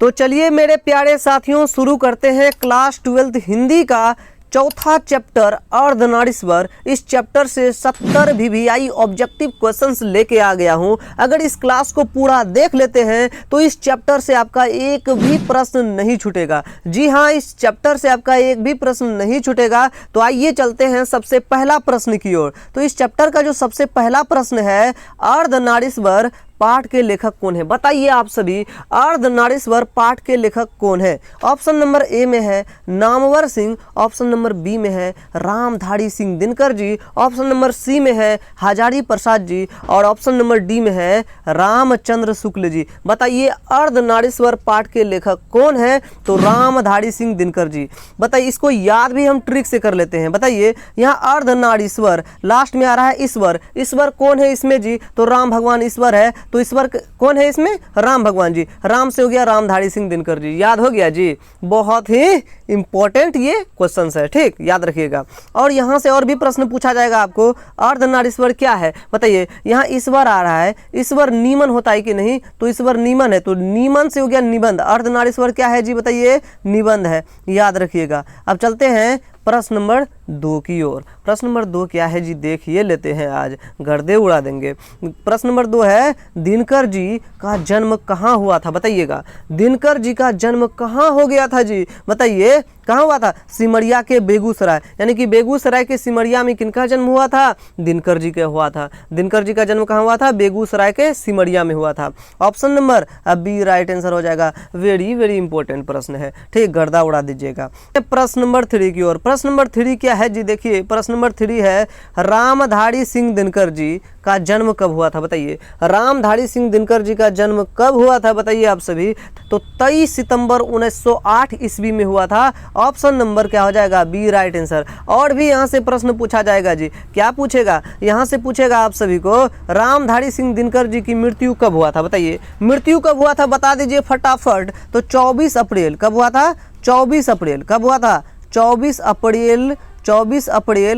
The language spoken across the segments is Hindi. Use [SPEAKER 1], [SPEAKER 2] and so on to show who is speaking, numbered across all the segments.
[SPEAKER 1] तो चलिए मेरे प्यारे साथियों, शुरू करते हैं क्लास 12th हिंदी का चौथा चैप्टर अर्धनारीश्वर। इस चैप्टर से 70 VVI ऑब्जेक्टिव क्वेश्चंस लेके आ गया हूं। अगर इस क्लास को पूरा देख लेते हैं तो इस चैप्टर से आपका एक भी प्रश्न नहीं छूटेगा। जी हाँ, इस चैप्टर से आपका एक भी प्रश्न नहीं छूटेगा। तो आइए चलते हैं सबसे पहला प्रश्न की ओर। तो इस चैप्टर का जो सबसे पहला प्रश्न है, अर्धनारीश्वर पाठ के लेखक कौन है? बताइए आप सभी, अर्धनारीश्वर पाठ के लेखक कौन है? ऑप्शन नंबर ए में है Namvar Singh, option number B में है Ramdhari Singh Dinkar ji, option number C में है हजारी प्रसाद जी और ऑप्शन नंबर डी में है रामचंद्र शुक्ल जी। बताइए अर्धनारीश्वर पाठ के लेखक कौन है? तो रामधारी सिंह दिनकर जी। बताइए, इसको याद भी हम ट्रिक से कर लेते हैं। बताइए, यहाँ अर्धनारीश्वर लास्ट में आ रहा है ईश्वर। ईश्वर कौन है इसमें जी? तो राम भगवान ईश्वर है। तो ईश्वर कौन है इसमें? राम भगवान जी। राम से हो गया रामधारी सिंह दिनकर जी। याद हो गया जी। बहुत ही इंपॉर्टेंट ये क्वेश्चन है, ठीक, याद रखिएगा। और यहाँ से और भी प्रश्न पूछा जाएगा आपको। अर्धनारीश्वर क्या है? बताइए, यहाँ ईश्वर आ रहा है, ईश्वर नीमन होता है कि नहीं? तो ईश्वर नीमन है, तो नीमन से हो गया निबंध। अर्धनारीश्वर क्या है जी? बताइए, निबंध है, याद रखिएगा। अब चलते हैं प्रश्न नंबर 2 की ओर। प्रश्न नंबर 2 क्या है जी? देखिए लेते हैं, आज गर्दे उड़ा देंगे। प्रश्न नंबर 2 है, दिनकर जी का जन्म कहाँ हुआ था? बताइएगा, दिनकर जी का जन्म कहाँ हो गया था जी? बताइए, कहाँ हुआ था? सिमरिया के बेगूसराय, यानी कि बेगूसराय के सिमरिया में किनका जन्म हुआ था? दिनकर जी का हुआ था। दिनकर जी का जन्म कहाँ हुआ था? बेगूसराय के सिमरिया में हुआ था। Option number B right answer हो जाएगा। वेरी वेरी इंपॉर्टेंट प्रश्न है, ठीक, गर्दा उड़ा दीजिएगा। प्रश्न नंबर 3 की ओर। प्रश्न नंबर 3 क्या है जी? देखिए, प्रश्न नंबर 3 है, रामधारी सिंह दिनकर जी का जन्म कब हुआ था? बताइए, रामधारी सिंह दिनकर जी का जन्म कब हुआ था? बताइए आप सभी। तो 23 सितंबर 1908 ईस्वी में हुआ था। ऑप्शन नंबर क्या हो जाएगा? B right answer. और भी यहाँ से प्रश्न पूछा जाएगा जी। क्या पूछेगा? यहाँ से पूछेगा आप सभी को, रामधारी सिंह दिनकर जी की मृत्यु कब हुआ था? बताइए, मृत्यु कब हुआ था? बता दीजिए फटाफट। तो 24 अप्रैल कब हुआ था? 24 अप्रैल कब हुआ था? 24 अप्रैल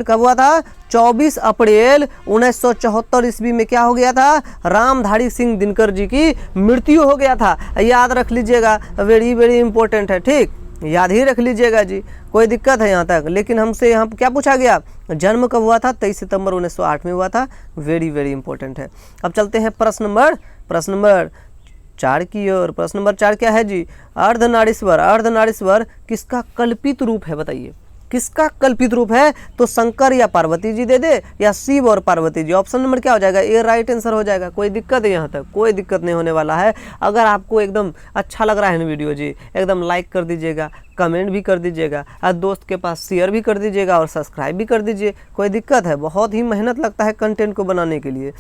[SPEAKER 1] कब हुआ था? 24 अप्रैल 1974 ईस्वी में क्या हो गया था? रामधारी सिंह दिनकर जी की मृत्यु हो गया था। याद रख लीजिएगा, वेरी वेरी इंपॉर्टेंट है, ठीक, याद ही रख लीजिएगा जी। कोई दिक्कत है यहाँ तक? लेकिन हमसे यहाँ क्या पूछा गया? जन्म कब हुआ था? 23 सितंबर 1908 में हुआ था। वेरी वेरी इंपॉर्टेंट है। अब चलते हैं प्रश्न नंबर 4 की ओर। प्रश्न नंबर 4 क्या है जी? अर्धनारीश्वर किसका कल्पित रूप है? बताइए, किसका कल्पित रूप है? तो शंकर या पार्वती जी दे दे, या शिव और पार्वती जी। ऑप्शन नंबर क्या हो जाएगा? ए राइट आंसर हो जाएगा। कोई दिक्कत है यहाँ तक? कोई दिक्कत नहीं होने वाला है। अगर आपको एकदम अच्छा लग रहा है ना वीडियो जी, एकदम लाइक कर दीजिएगा, कमेंट भी कर दीजिएगा और दोस्त के पास शेयर भी कर दीजिएगा और सब्सक्राइब भी कर दीजिए। कोई दिक्कत है? बहुत ही मेहनत लगता है कंटेंट को बनाने के लिए,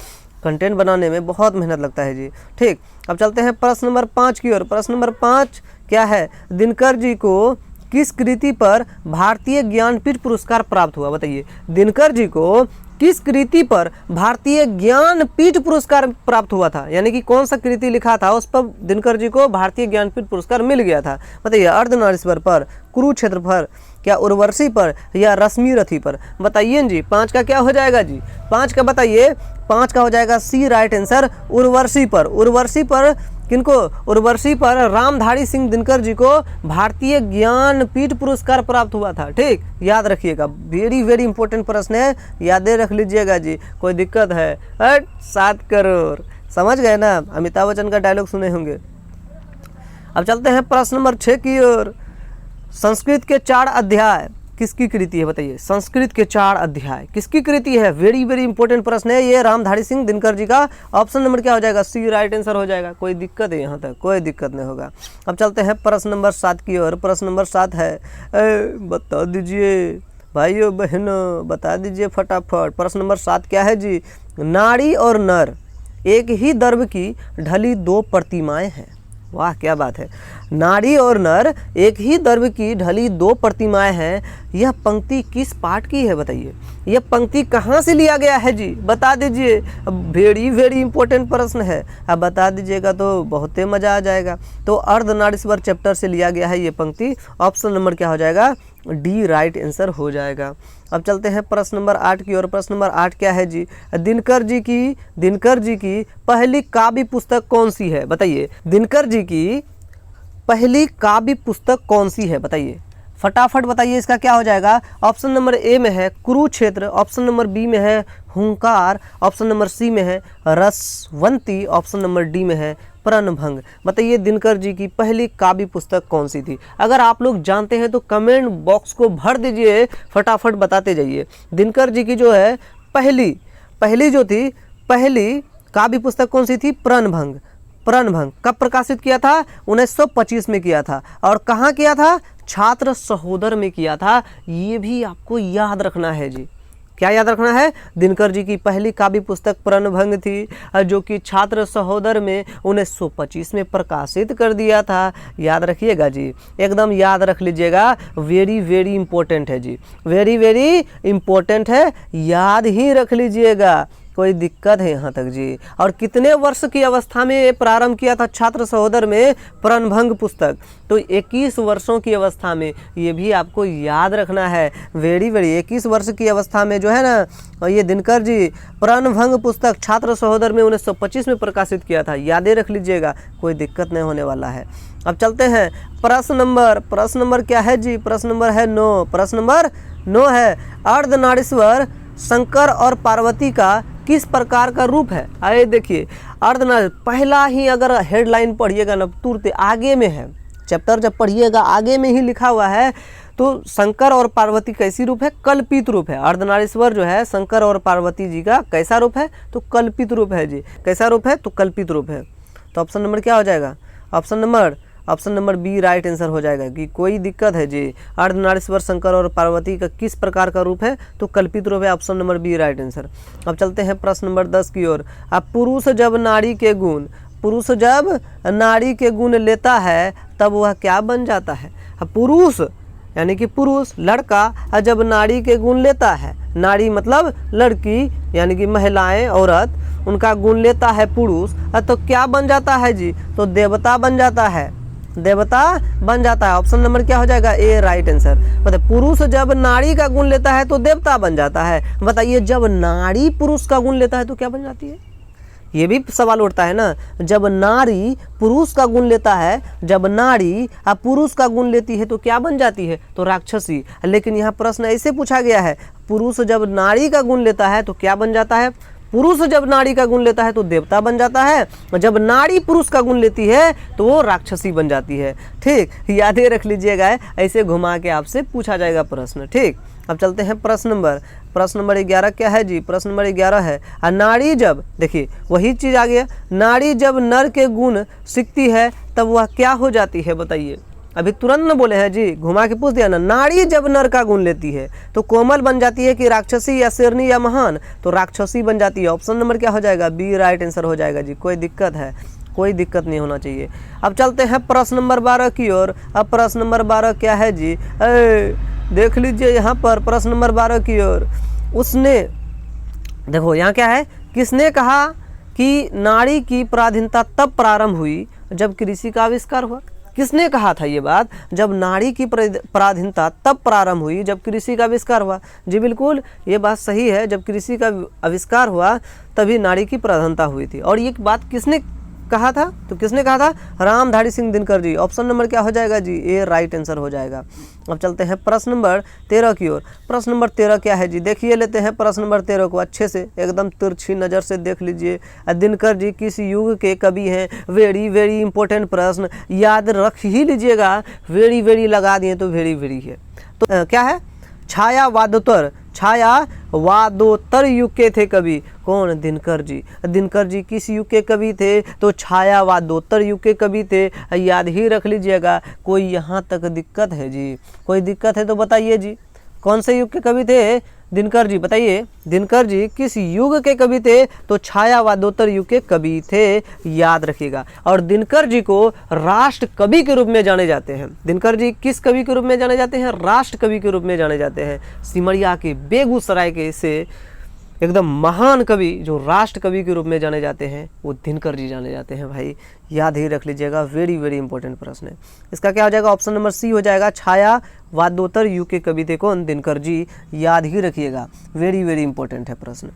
[SPEAKER 1] कंटेंट बनाने में बहुत मेहनत लगता है जी, ठीक। अब चलते हैं प्रश्न नंबर 5 की ओर। प्रश्न नंबर 5 क्या है? दिनकर जी को किस कृति पर भारतीय ज्ञानपीठ पुरस्कार प्राप्त हुआ? बताइए, दिनकर जी को किस कृति पर भारतीय ज्ञानपीठ पुरस्कार प्राप्त हुआ था? यानी कि कौन सा कृति लिखा था उस पर दिनकर जी को भारतीय ज्ञानपीठ पुरस्कार मिल गया था? बताइए, अर्धनारीश्वर पर, कुरुक्षेत्र पर, क्या उर्वशी पर, या रश्मि रथी पर? बताइए जी। 5 का क्या हो जाएगा जी? 5 का बताइए। 5 का हो जाएगा सी राइट आंसर, उर्वशी पर। उर्वशी पर किनको? उर्वशी पर रामधारी सिंह दिनकर जी को भारतीय ज्ञानपीठ पुरस्कार प्राप्त हुआ था, ठीक, याद रखिएगा। वेरी वेरी इंपॉर्टेंट प्रश्न है, यादें रख लीजिएगा जी। कोई दिक्कत है? 7 करोड़, समझ गए ना? अमिताभ बच्चन का डायलॉग सुने होंगे। अब चलते हैं प्रश्न नंबर 6 की ओर। संस्कृत के 4 अध्याय किसकी कृति है? बताइए, संस्कृत के 4 अध्याय किसकी कृति है? वेरी वेरी इंपॉर्टेंट प्रश्न है ये, रामधारी सिंह दिनकर जी का। ऑप्शन नंबर क्या हो जाएगा? सी राइट आंसर हो जाएगा। कोई दिक्कत है यहाँ तक? कोई दिक्कत नहीं होगा। अब चलते हैं प्रश्न नंबर 7 की ओर। प्रश्न नंबर 7 है, बता दीजिए भाइयों बहनों, बता दीजिए फटाफट। प्रश्न नंबर 7 क्या है जी? नारी और नर एक ही द्रव्य की ढली 2 प्रतिमाएं हैं। वाह, क्या बात है। नारी और नर एक ही द्रव्य की ढली 2 प्रतिमाएं हैं। यह पंक्ति किस पाठ की है? बताइए, यह पंक्ति कहाँ से लिया गया है जी? बता दीजिए। वेरी वेरी इंपॉर्टेंट प्रश्न है, अब बता दीजिएगा तो बहुत ही मजा आ जाएगा। तो अर्धनारीश्वर चैप्टर से लिया गया है ये पंक्ति। ऑप्शन नंबर क्या हो जाएगा? डी राइट आंसर हो जाएगा। अब चलते हैं प्रश्न नंबर 8 की ओर। प्रश्न नंबर 8 क्या है जी? दिनकर जी की पहली काव्य पुस्तक कौन सी है? बताइए, दिनकर जी की पहली काव्य पुस्तक कौन सी है बताइए, फटाफट बताइए। इसका क्या हो जाएगा? ऑप्शन नंबर ए में है कुरुक्षेत्र, ऑप्शन नंबर बी में है हुंकार, ऑप्शन नंबर सी में है रसवंती, ऑप्शन नंबर डी में है प्रणभंग। बताइए दिनकर जी की पहली काव्य पुस्तक कौन सी थी? अगर आप लोग जानते हैं तो कमेंट बॉक्स को भर दीजिए, फटाफट बताते जाइए। दिनकर जी की जो है पहली काव्य पुस्तक कौन सी थी? प्रणभंग। प्रणभंग कब प्रकाशित किया था? 1925 में किया था। और कहाँ किया था? छात्र सहोदर में किया था। ये भी आपको याद रखना है जी। क्या याद रखना है? दिनकर जी की पहली काव्य पुस्तक प्रणभंग थी, जो कि छात्र सहोदर में 1925 में प्रकाशित कर दिया था। याद रखिएगा जी, एकदम याद रख लीजिएगा। वेरी वेरी इंपॉर्टेंट है जी, वेरी वेरी इंपॉर्टेंट है, याद ही रख लीजिएगा। कोई दिक्कत है यहाँ तक जी? और कितने वर्ष की अवस्था में प्रारंभ किया था छात्र सहोदर में प्रणभंग पुस्तक? तो 21 वर्षों की अवस्था में, ये भी आपको याद रखना है। वेरी वेरी 21 वर्ष की अवस्था में जो है ना, और ये दिनकर जी प्रणभंग पुस्तक छात्र सहोदर में 1925 में प्रकाशित किया था। यादें रख लीजिएगा, कोई दिक्कत नहीं होने वाला है। अब चलते हैं प्रश्न नंबर क्या है जी? प्रश्न नंबर है 9। प्रश्न नंबर 9 है, अर्धनारीश्वर शंकर और पार्वती का किस प्रकार का रूप है? आइए देखिए, अर्धनारीश्वर पहला ही अगर हेडलाइन पढ़िएगा ना, तुरंत आगे में है, चैप्टर जब पढ़िएगा आगे में ही लिखा हुआ है। तो शंकर और पार्वती कैसी रूप है? कल्पित रूप है। अर्धनारीश्वर जो है शंकर और पार्वती जी का कैसा रूप है? तो कल्पित रूप है जी। कैसा रूप है? तो कल्पित रूप है। तो ऑप्शन नंबर क्या हो जाएगा? Option number B right answer हो जाएगा। कि कोई दिक्कत है जी? अर्धनारीश्वर शंकर और पार्वती का किस प्रकार का रूप है? तो कल्पित रूप है। Option number B right answer. अब चलते हैं प्रश्न नंबर 10 की ओर। अब पुरुष जब नारी के गुण लेता है तब वह क्या बन जाता है? पुरुष यानी कि पुरुष लड़का जब नारी के गुण लेता है, नारी मतलब लड़की यानी कि महिलाएं, औरत, उनका गुण लेता है पुरुष, तो क्या बन जाता है जी? तो देवता बन जाता है। देवता बन जाता है। ऑप्शन नंबर क्या हो जाएगा? ए राइट आंसर। मतलब पुरुष जब नारी का गुण लेता है तो देवता बन जाता है। बताइए जब नारी पुरुष का गुण लेता है तो क्या बन जाती है? ये भी सवाल उठता है ना। जब नारी पुरुष का गुण लेता है, जब नारी पुरुष का गुण लेती है तो क्या बन जाती है? तो राक्षसी। लेकिन यहाँ प्रश्न ऐसे पूछा गया है, पुरुष जब नारी का गुण लेता है तो क्या बन जाता है? पुरुष जब नारी का गुण लेता है तो देवता बन जाता है, जब नारी पुरुष का गुण लेती है तो वो राक्षसी बन जाती है। ठीक, यादें रख लीजिएगा, ऐसे घुमा के आपसे पूछा जाएगा प्रश्न। ठीक, अब चलते हैं प्रश्न नंबर 11 क्या है जी? प्रश्न नंबर 11 है, नारी जब, देखिए वही चीज आ गया, नारी जब नर के गुण सीखती है तब वह क्या हो जाती है? बताइए। अभी तुरंत न बोले हैं जी, घुमा के पूछ दिया ना। नारी जब नर का गुण लेती है तो कोमल बन जाती है कि राक्षसी या शेरनी या महान? तो राक्षसी बन जाती है। ऑप्शन नंबर क्या हो जाएगा? बी राइट आंसर हो जाएगा जी। कोई दिक्कत है? कोई दिक्कत नहीं होना चाहिए। अब चलते हैं प्रश्न नंबर 12 की ओर। अब प्रश्न नंबर 12 क्या है जी? देख लीजिए यहाँ पर प्रश्न नंबर 12 की ओर। उसने, देखो यहाँ क्या है, किसने कहा कि नारी की पराधीनता तब प्रारंभ हुई जब कृषि का आविष्कार हुआ? किसने कहा था ये बात? जब नारी की पराधीनता तब प्रारंभ हुई जब कृषि का आविष्कार हुआ। जी बिल्कुल, ये बात सही है। जब कृषि का आविष्कार हुआ तभी नारी की पराधीनता हुई थी। और ये बात किसने कहा था? तो किसने कहा था? रामधारी सिंह दिनकर जी। ऑप्शन नंबर क्या हो जाएगा जी? ए राइट आंसर हो जाएगा। अब चलते हैं प्रश्न नंबर 13 की ओर। प्रश्न नंबर 13 क्या है जी? देखिए लेते हैं प्रश्न नंबर 13 को अच्छे से, एकदम तिरछी नज़र से देख लीजिए। दिनकर जी किस युग के कवि हैं? वेरी वेरी इंपॉर्टेंट प्रश्न, याद रख ही लीजिएगा। वेरी वेरी लगा दिए तो वेरी वेरी है। तो क्या है? छायावादोत्तर युग के थे कवि। कौन? दिनकर जी। दिनकर जी किस युग के कवि थे? तो छायावादोत्तर युग के कवि थे। याद ही रख लीजिएगा। कोई यहाँ तक दिक्कत है जी? कोई दिक्कत है तो बताइए जी, कौन से युग के कवि थे? दिनकर जी बताइए, दिनकर जी किस युग के कवि थे? तो छायावादोत्तर युग के कवि थे। याद रखिएगा। और दिनकर जी को राष्ट्र कवि के रूप में जाने जाते हैं। दिनकर जी किस कवि के रूप में जाने जाते हैं? राष्ट्र कवि के रूप में जाने जाते हैं। सिमरिया के, बेगूसराय के से एकदम महान कवि जो राष्ट्र कवि के रूप में जाने जाते हैं वो दिनकर जी जाने जाते हैं। भाई याद ही रख लीजिएगा, वेरी वेरी इंपॉर्टेंट प्रश्न है। इसका क्या हो जाएगा? ऑप्शन नंबर सी हो जाएगा। छायावादोत्तर युग के कवि थे कौन? दिनकर जी। याद ही रखिएगा, वेरी वेरी इंपॉर्टेंट है प्रश्न।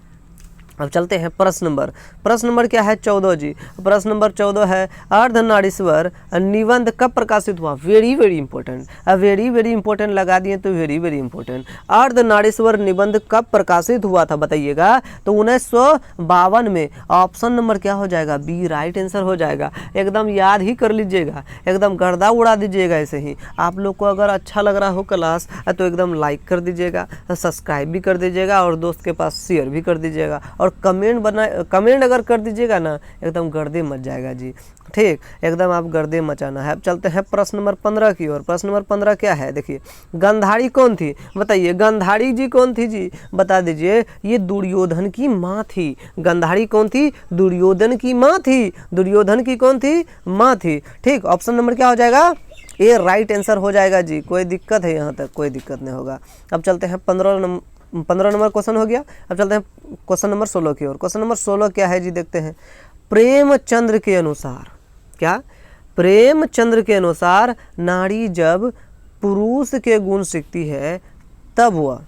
[SPEAKER 1] अब चलते हैं प्रश्न नंबर क्या है 14 जी। प्रश्न नंबर 14 है अर्धनारीश्वर निबंध कब प्रकाशित हुआ। Very very important, very very important लगा दिए तो वेरी वेरी इंपॉर्टेंट। अर्धनारीश्वर निबंध कब प्रकाशित हुआ था बताइएगा, तो 1952 में। ऑप्शन नंबर क्या हो जाएगा, बी राइट आंसर हो जाएगा। एकदम याद ही कर लीजिएगा, एकदम गर्दा उड़ा दीजिएगा। ऐसे ही आप लोग को अगर अच्छा लग रहा हो क्लास तो एकदम लाइक कर दीजिएगा, सब्सक्राइब भी कर दीजिएगा और दोस्त के पास शेयर भी कर दीजिएगा। और कमेंट अगर कर दीजिएगा ना, एकदम गर्दे मच जाएगा जी, ठीक, एकदम आप गर्दे मचाना है। अब चलते हैं प्रश्न नंबर 15 की ओर। प्रश्न नंबर 15 क्या है, देखिए गांधारी कौन थी बताइए। गांधारी जी कौन थी जी, बता दीजिए। ये दुर्योधन की माँ थी। गांधारी कौन थी, दुर्योधन की माँ थी। दुर्योधन की कौन थी, माँ थी, ठीक। ऑप्शन नंबर क्या हो जाएगा, ये राइट आंसर हो जाएगा जी। कोई दिक्कत है यहाँ तक, कोई दिक्कत नहीं होगा। अब चलते हैं 15 नंबर क्वेश्चन हो गया। अब चलते हैं क्वेश्चन नंबर 16 की ओर। क्वेश्चन नंबर 16 क्या है जी, देखते हैं। प्रेमचंद्र के अनुसार, क्या, प्रेमचंद्र के अनुसार नारी जब पुरुष के गुण सीखती है तब वह,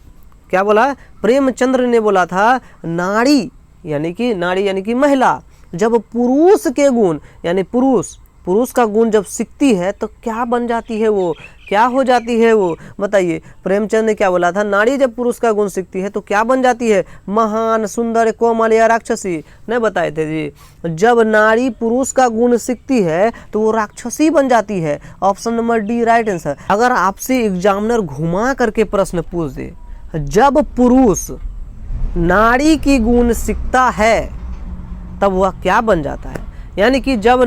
[SPEAKER 1] क्या बोला, प्रेमचंद्र ने बोला था नारी यानी कि महिला जब पुरुष के गुण यानी पुरुष का गुण जब सीखती है तो क्या बन जाती है वो, क्या हो जाती है वो, बताइए। प्रेमचंद ने क्या बोला था, नारी जब पुरुष का गुण सीखती है तो क्या बन जाती है, महान, सुंदर, कोमल या राक्षसी। नहीं बताए थे जी। जब नारी पुरुष का गुण सीखती है तो वो राक्षसी बन जाती है। Option number D right answer. अगर आपसे एग्जामिनर घुमा करके प्रश्न पूछ दे, जब पुरुष नारी की गुण सीखता है तब वह क्या बन जाता है, यानी कि जब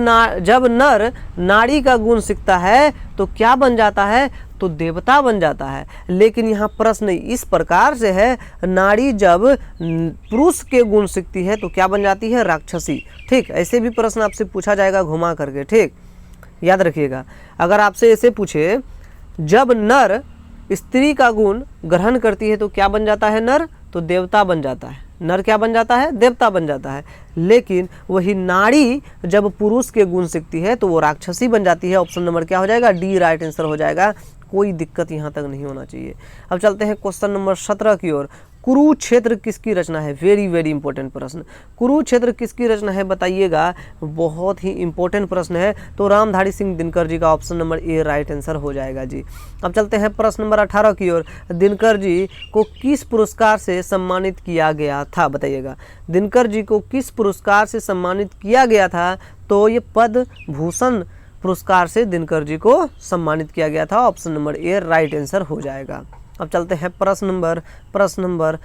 [SPEAKER 1] नर नारी का गुण सीखता है तो क्या बन जाता है, तो देवता बन जाता है। लेकिन यहाँ प्रश्न इस प्रकार से है, नारी जब पुरुष के गुण सीखती है तो क्या बन जाती है, राक्षसी, ठीक। ऐसे भी प्रश्न आपसे पूछा जाएगा घुमा करके, ठीक, याद रखिएगा। अगर आपसे ऐसे पूछे, जब नर स्त्री का गुण ग्रहण करती है तो क्या बन जाता है, नर, तो देवता बन जाता है। नर क्या बन जाता है, देवता बन जाता है। लेकिन वही नारी जब पुरुष के गुण सीखती है तो वो राक्षसी बन जाती है। ऑप्शन नंबर क्या हो जाएगा, डी राइट आंसर हो जाएगा। कोई दिक्कत यहाँ तक नहीं होना चाहिए। अब चलते हैं क्वेश्चन नंबर 17 की ओर। कुरुक्षेत्र किसकी रचना है, वेरी वेरी इंपॉर्टेंट प्रश्न। कुरुक्षेत्र किसकी रचना है बताइएगा, बहुत ही इंपॉर्टेंट प्रश्न है। तो रामधारी सिंह दिनकर जी का option number A right answer हो जाएगा जी। अब चलते हैं प्रश्न नंबर 18 की ओर। दिनकर जी को किस पुरस्कार से सम्मानित किया गया था बताइएगा। दिनकर जी को किस पुरस्कार से सम्मानित किया गया था, तो ये पद्म भूषण पुरस्कार से दिनकर जी को सम्मानित किया गया था। Option number A right answer हो जाएगा। अब चलते हैं प्रश्न नंबर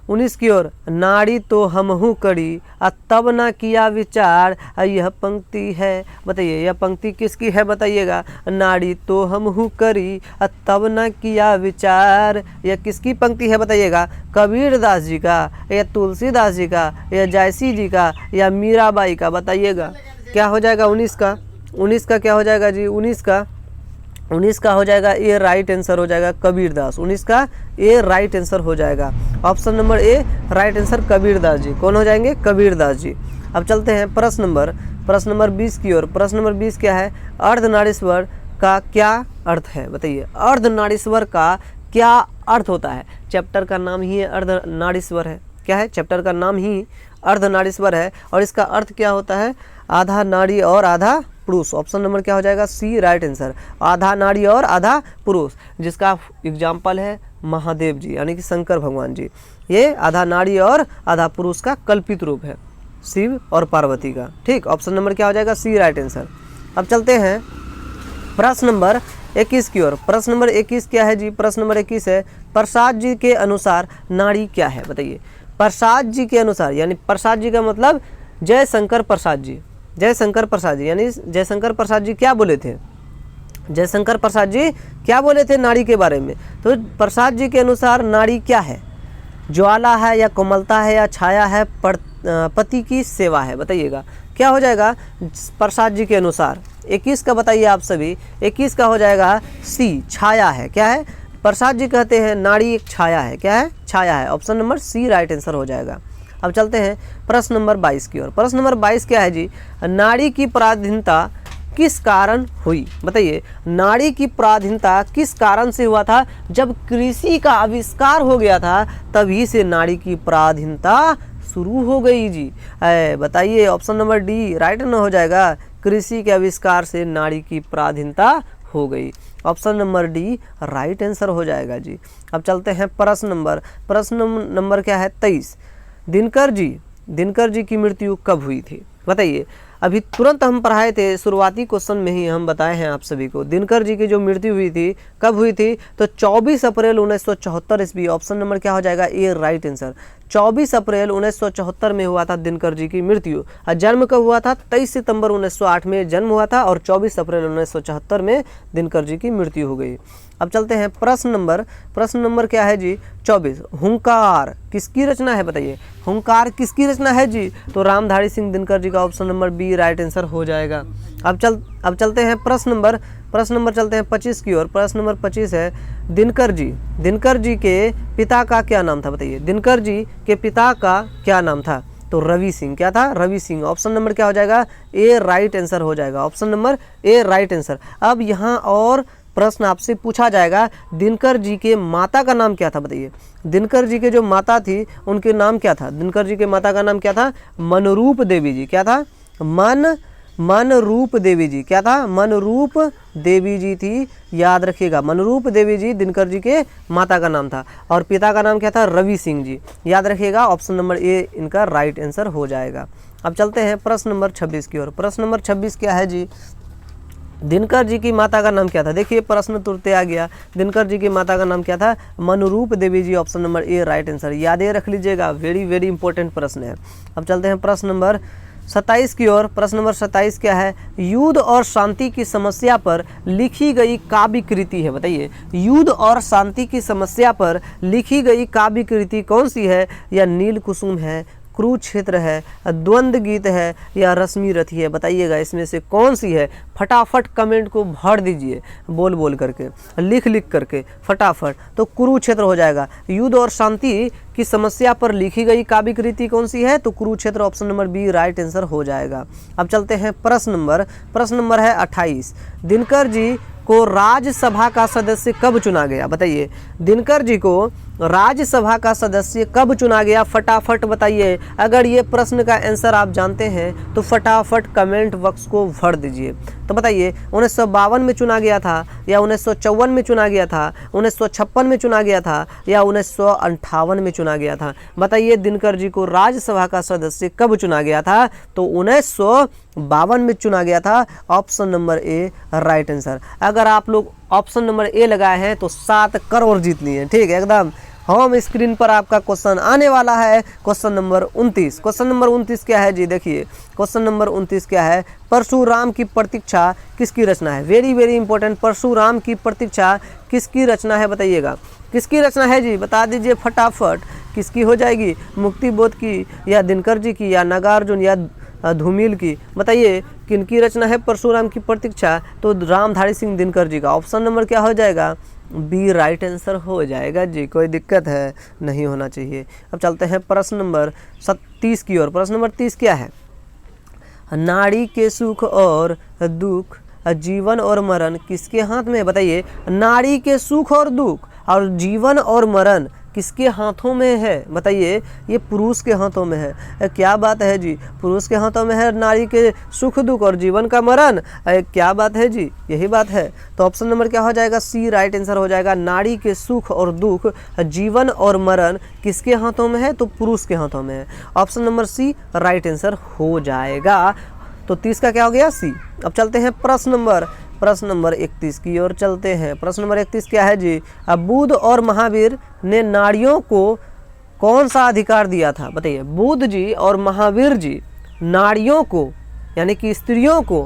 [SPEAKER 1] 19 की ओर। नाड़ी तो हमहू करी तब ना किया विचार, यह पंक्ति है बताइए। यह पंक्ति किसकी है बताइएगा। नाड़ी तो हमहू करी तब ना किया विचार, यह किसकी पंक्ति है बताइएगा। कबीरदास जी का, या तुलसीदास जी का, या जायसी जी का, या मीराबाई का, बताइएगा। क्या हो जाएगा 19 का क्या हो जाएगा जी, 19 का हो जाएगा ए राइट आंसर हो जाएगा कबीरदास। 19 का ए राइट आंसर हो जाएगा। Option number A right answer Kabirdas ji. कौन हो जाएंगे, कबीरदास जी। अब चलते हैं प्रश्न नंबर 20 की ओर। प्रश्न नंबर 20 क्या है, अर्धनारीश्वर का क्या अर्थ है बताइए। अर्धनारीश्वर का क्या अर्थ होता है। चैप्टर का नाम ही अर्धनारीश्वर है। क्या है, चैप्टर का नाम ही अर्धनारीश्वर है। और इसका अर्थ क्या होता है, आधा नारी और आधा पुरुष। ऑप्शन नंबर क्या हो जाएगा, सी राइट आंसर। आधा नारी और आधा पुरुष, जिसका एग्जाम्पल है महादेव जी यानी कि शंकर भगवान जी। ये आधा नारी और आधा पुरुष का कल्पित रूप है, शिव और पार्वती का, ठीक। ऑप्शन नंबर क्या हो जाएगा, सी राइट आंसर। अब चलते हैं प्रश्न नंबर 21 की ओर। प्रश्न नंबर 21 क्या है जी, प्रश्न नंबर 21 है, प्रसाद जी के अनुसार नारी क्या है बताइए। प्रसाद जी के अनुसार, यानी प्रसाद जी का मतलब जयशंकर प्रसाद जी। जयशंकर प्रसाद जी यानी जयशंकर प्रसाद जी क्या बोले थे, जयशंकर प्रसाद जी क्या बोले थे नारी के बारे में। तो प्रसाद जी के अनुसार नारी क्या है, ज्वाला है, या कोमलता है, या छाया है, पति की सेवा है, बताइएगा। क्या हो जाएगा प्रसाद जी के अनुसार। 21 का बताइए आप सभी। 21 का हो जाएगा सी, छाया है। क्या है, प्रसाद जी कहते हैं नारी एक छाया है। क्या है, छाया है। Option number C right answer हो जाएगा। अब चलते हैं प्रश्न नंबर 22 की ओर। प्रश्न नंबर 22 क्या है जी, नारी की पराधीनता किस कारण हुई बताइए। नारी की पराधीनता किस कारण से हुआ था। जब कृषि का आविष्कार हो गया था तभी से नारी की पराधीनता शुरू हो गई जी। बताइए ऑप्शन नंबर डी राइट न हो जाएगा, कृषि के आविष्कार से नारी की पराधीनता हो गई। Option number D right answer हो जाएगा जी। अब चलते हैं प्रश्न नंबर क्या है 23। दिनकर जी की मृत्यु कब हुई थी? बताइए। अभी तुरंत हम पढ़ाए थे, शुरुआती क्वेश्चन में ही हम बताए हैं आप सभी को, दिनकर जी की जो मृत्यु हुई थी कब हुई थी? तो 24 अप्रैल 1974 ईस्वी। ऑप्शन नंबर क्या हो जाएगा? ए राइट आंसर। 24 अप्रैल 1974 में हुआ था दिनकर जी की मृत्यु। और जन्म कब हुआ था? 23 सितंबर 1908 में जन्म हुआ था और 24 अप्रैल 1974 में दिनकर जी की मृत्यु हो गई। अब चलते हैं प्रश्न नंबर क्या है जी? 24। हुंकार किसकी रचना है? बताइए हुंकार किसकी रचना है जी? तो रामधारी सिंह दिनकर जी का option number B right answer हो जाएगा। अब चलते हैं प्रश्न नंबर चलते हैं 25 की ओर। प्रश्न नंबर 25 है दिनकर जी के पिता का क्या नाम था? बताइए दिनकर जी के पिता का क्या नाम था? तो रवि सिंह। क्या था? रवि सिंह। ऑप्शन नंबर क्या हो जाएगा? ए राइट आंसर हो जाएगा। Option number A right answer. अब यहाँ और प्रश्न आपसे पूछा जाएगा, दिनकर जी के माता का नाम क्या था? बताइए दिनकर जी के जो माता थी उनके नाम क्या था? दिनकर जी के माता का नाम क्या था? मनरूप देवी जी। क्या था? मनरूप देवी जी। क्या था? मनरूप देवी जी थी, याद रखिएगा। मनरूप देवी जी दिनकर जी के माता का नाम था और पिता का नाम क्या था? रवि सिंह जी, याद रखिएगा। ऑप्शन नंबर ए इनका राइट आंसर हो जाएगा। अब चलते हैं प्रश्न नंबर 26 की ओर। प्रश्न नंबर 26 क्या है जी? दिनकर जी की माता का नाम क्या था? देखिए प्रश्न तुरंत आ गया, दिनकर जी की माता का नाम क्या था? Manroop Devi ji. Option number A right answer, याद रख लीजिएगा, वेरी इंपॉर्टेंट प्रश्न है। अब चलते हैं प्रश्न नंबर 27 की ओर। प्रश्न नंबर 27 क्या है? युद्ध और शांति की समस्या पर लिखी गई काव्य कृति है। बताइए युद्ध और शांति की समस्या पर लिखी गई काव्य कृति कौन सी है? या नील कुसुम है, कुरुक्षेत्र है, द्वंद्व गीत है या रश्मि रथी है? बताइएगा इसमें से कौन सी है? फटाफट कमेंट को भर दीजिए, बोल करके, लिख करके फटाफट। तो कुरुक्षेत्र हो जाएगा। युद्ध और शांति की समस्या पर लिखी गई काव्य कृति कौन सी है? तो Kurukshetra. Option number B right answer हो जाएगा। अब चलते हैं प्रश्न नंबर है 28। दिनकर जी को राज्यसभा का सदस्य कब चुना गया? बताइए दिनकर जी को राज्यसभा का सदस्य कब चुना गया? फटाफट बताइए। अगर ये प्रश्न का आंसर आप जानते हैं तो फटाफट कमेंट बॉक्स को भर दीजिए। तो बताइए 1952 में चुना गया था या 1954 में चुना गया था, 1956 में चुना गया था या 1958 में चुना गया था? बताइए दिनकर जी को राज्यसभा का सदस्य कब चुना गया था? तो 1952 में चुना गया था। Option number A right answer. अगर आप लोग ऑप्शन नंबर ए लगाए हैं तो 7 करोड़ जीत लिए, ठीक है एकदम। होम स्क्रीन पर आपका क्वेश्चन आने वाला है, क्वेश्चन नंबर 29। क्वेश्चन नंबर 29 क्या है जी? देखिए क्वेश्चन नंबर 29 क्या है? परशुराम की प्रतीक्षा किसकी रचना है? Very important. परशुराम की प्रतीक्षा किसकी रचना है? बताइएगा किसकी रचना है जी? बता दीजिए फटाफट। किसकी हो जाएगी? मुक्तिबोध की या दिनकर जी की या नागार्जुन या धूमिल की? बताइए किनकी रचना है परशुराम की प्रतीक्षा? तो रामधारी सिंह दिनकर जी का। ऑप्शन नंबर क्या हो जाएगा? बी राइट आंसर हो जाएगा जी, कोई दिक्कत है नहीं होना चाहिए। अब चलते हैं प्रश्न नंबर 30 की ओर। प्रश्न नंबर 30 क्या है? नारी के सुख और दुख, जीवन और मरण किसके हाथ में है? बताइए नारी के सुख और दुख और जीवन और मरण किसके हाथों में है? बताइए ये पुरुष के हाथों में है। क्या बात है जी, पुरुष के हाथों में है नारी के सुख दुख और जीवन का मरण। क्या बात है जी, यही बात है। तो ऑप्शन नंबर क्या हो जाएगा? सी राइट आंसर हो जाएगा। नारी के सुख और दुख, जीवन और मरण किसके हाथों में है? तो पुरुष के हाथों में है। Option number C right answer हो जाएगा। तो 30 का क्या हो गया? सी। अब चलते हैं प्रश्न नंबर 31 की ओर चलते हैं। प्रश्न नंबर 31 क्या है जी? अब बुद्ध और महावीर ने नारियों को कौन सा अधिकार दिया था? बताइए बुद्ध जी और महावीर जी नारियों को यानी कि स्त्रियों को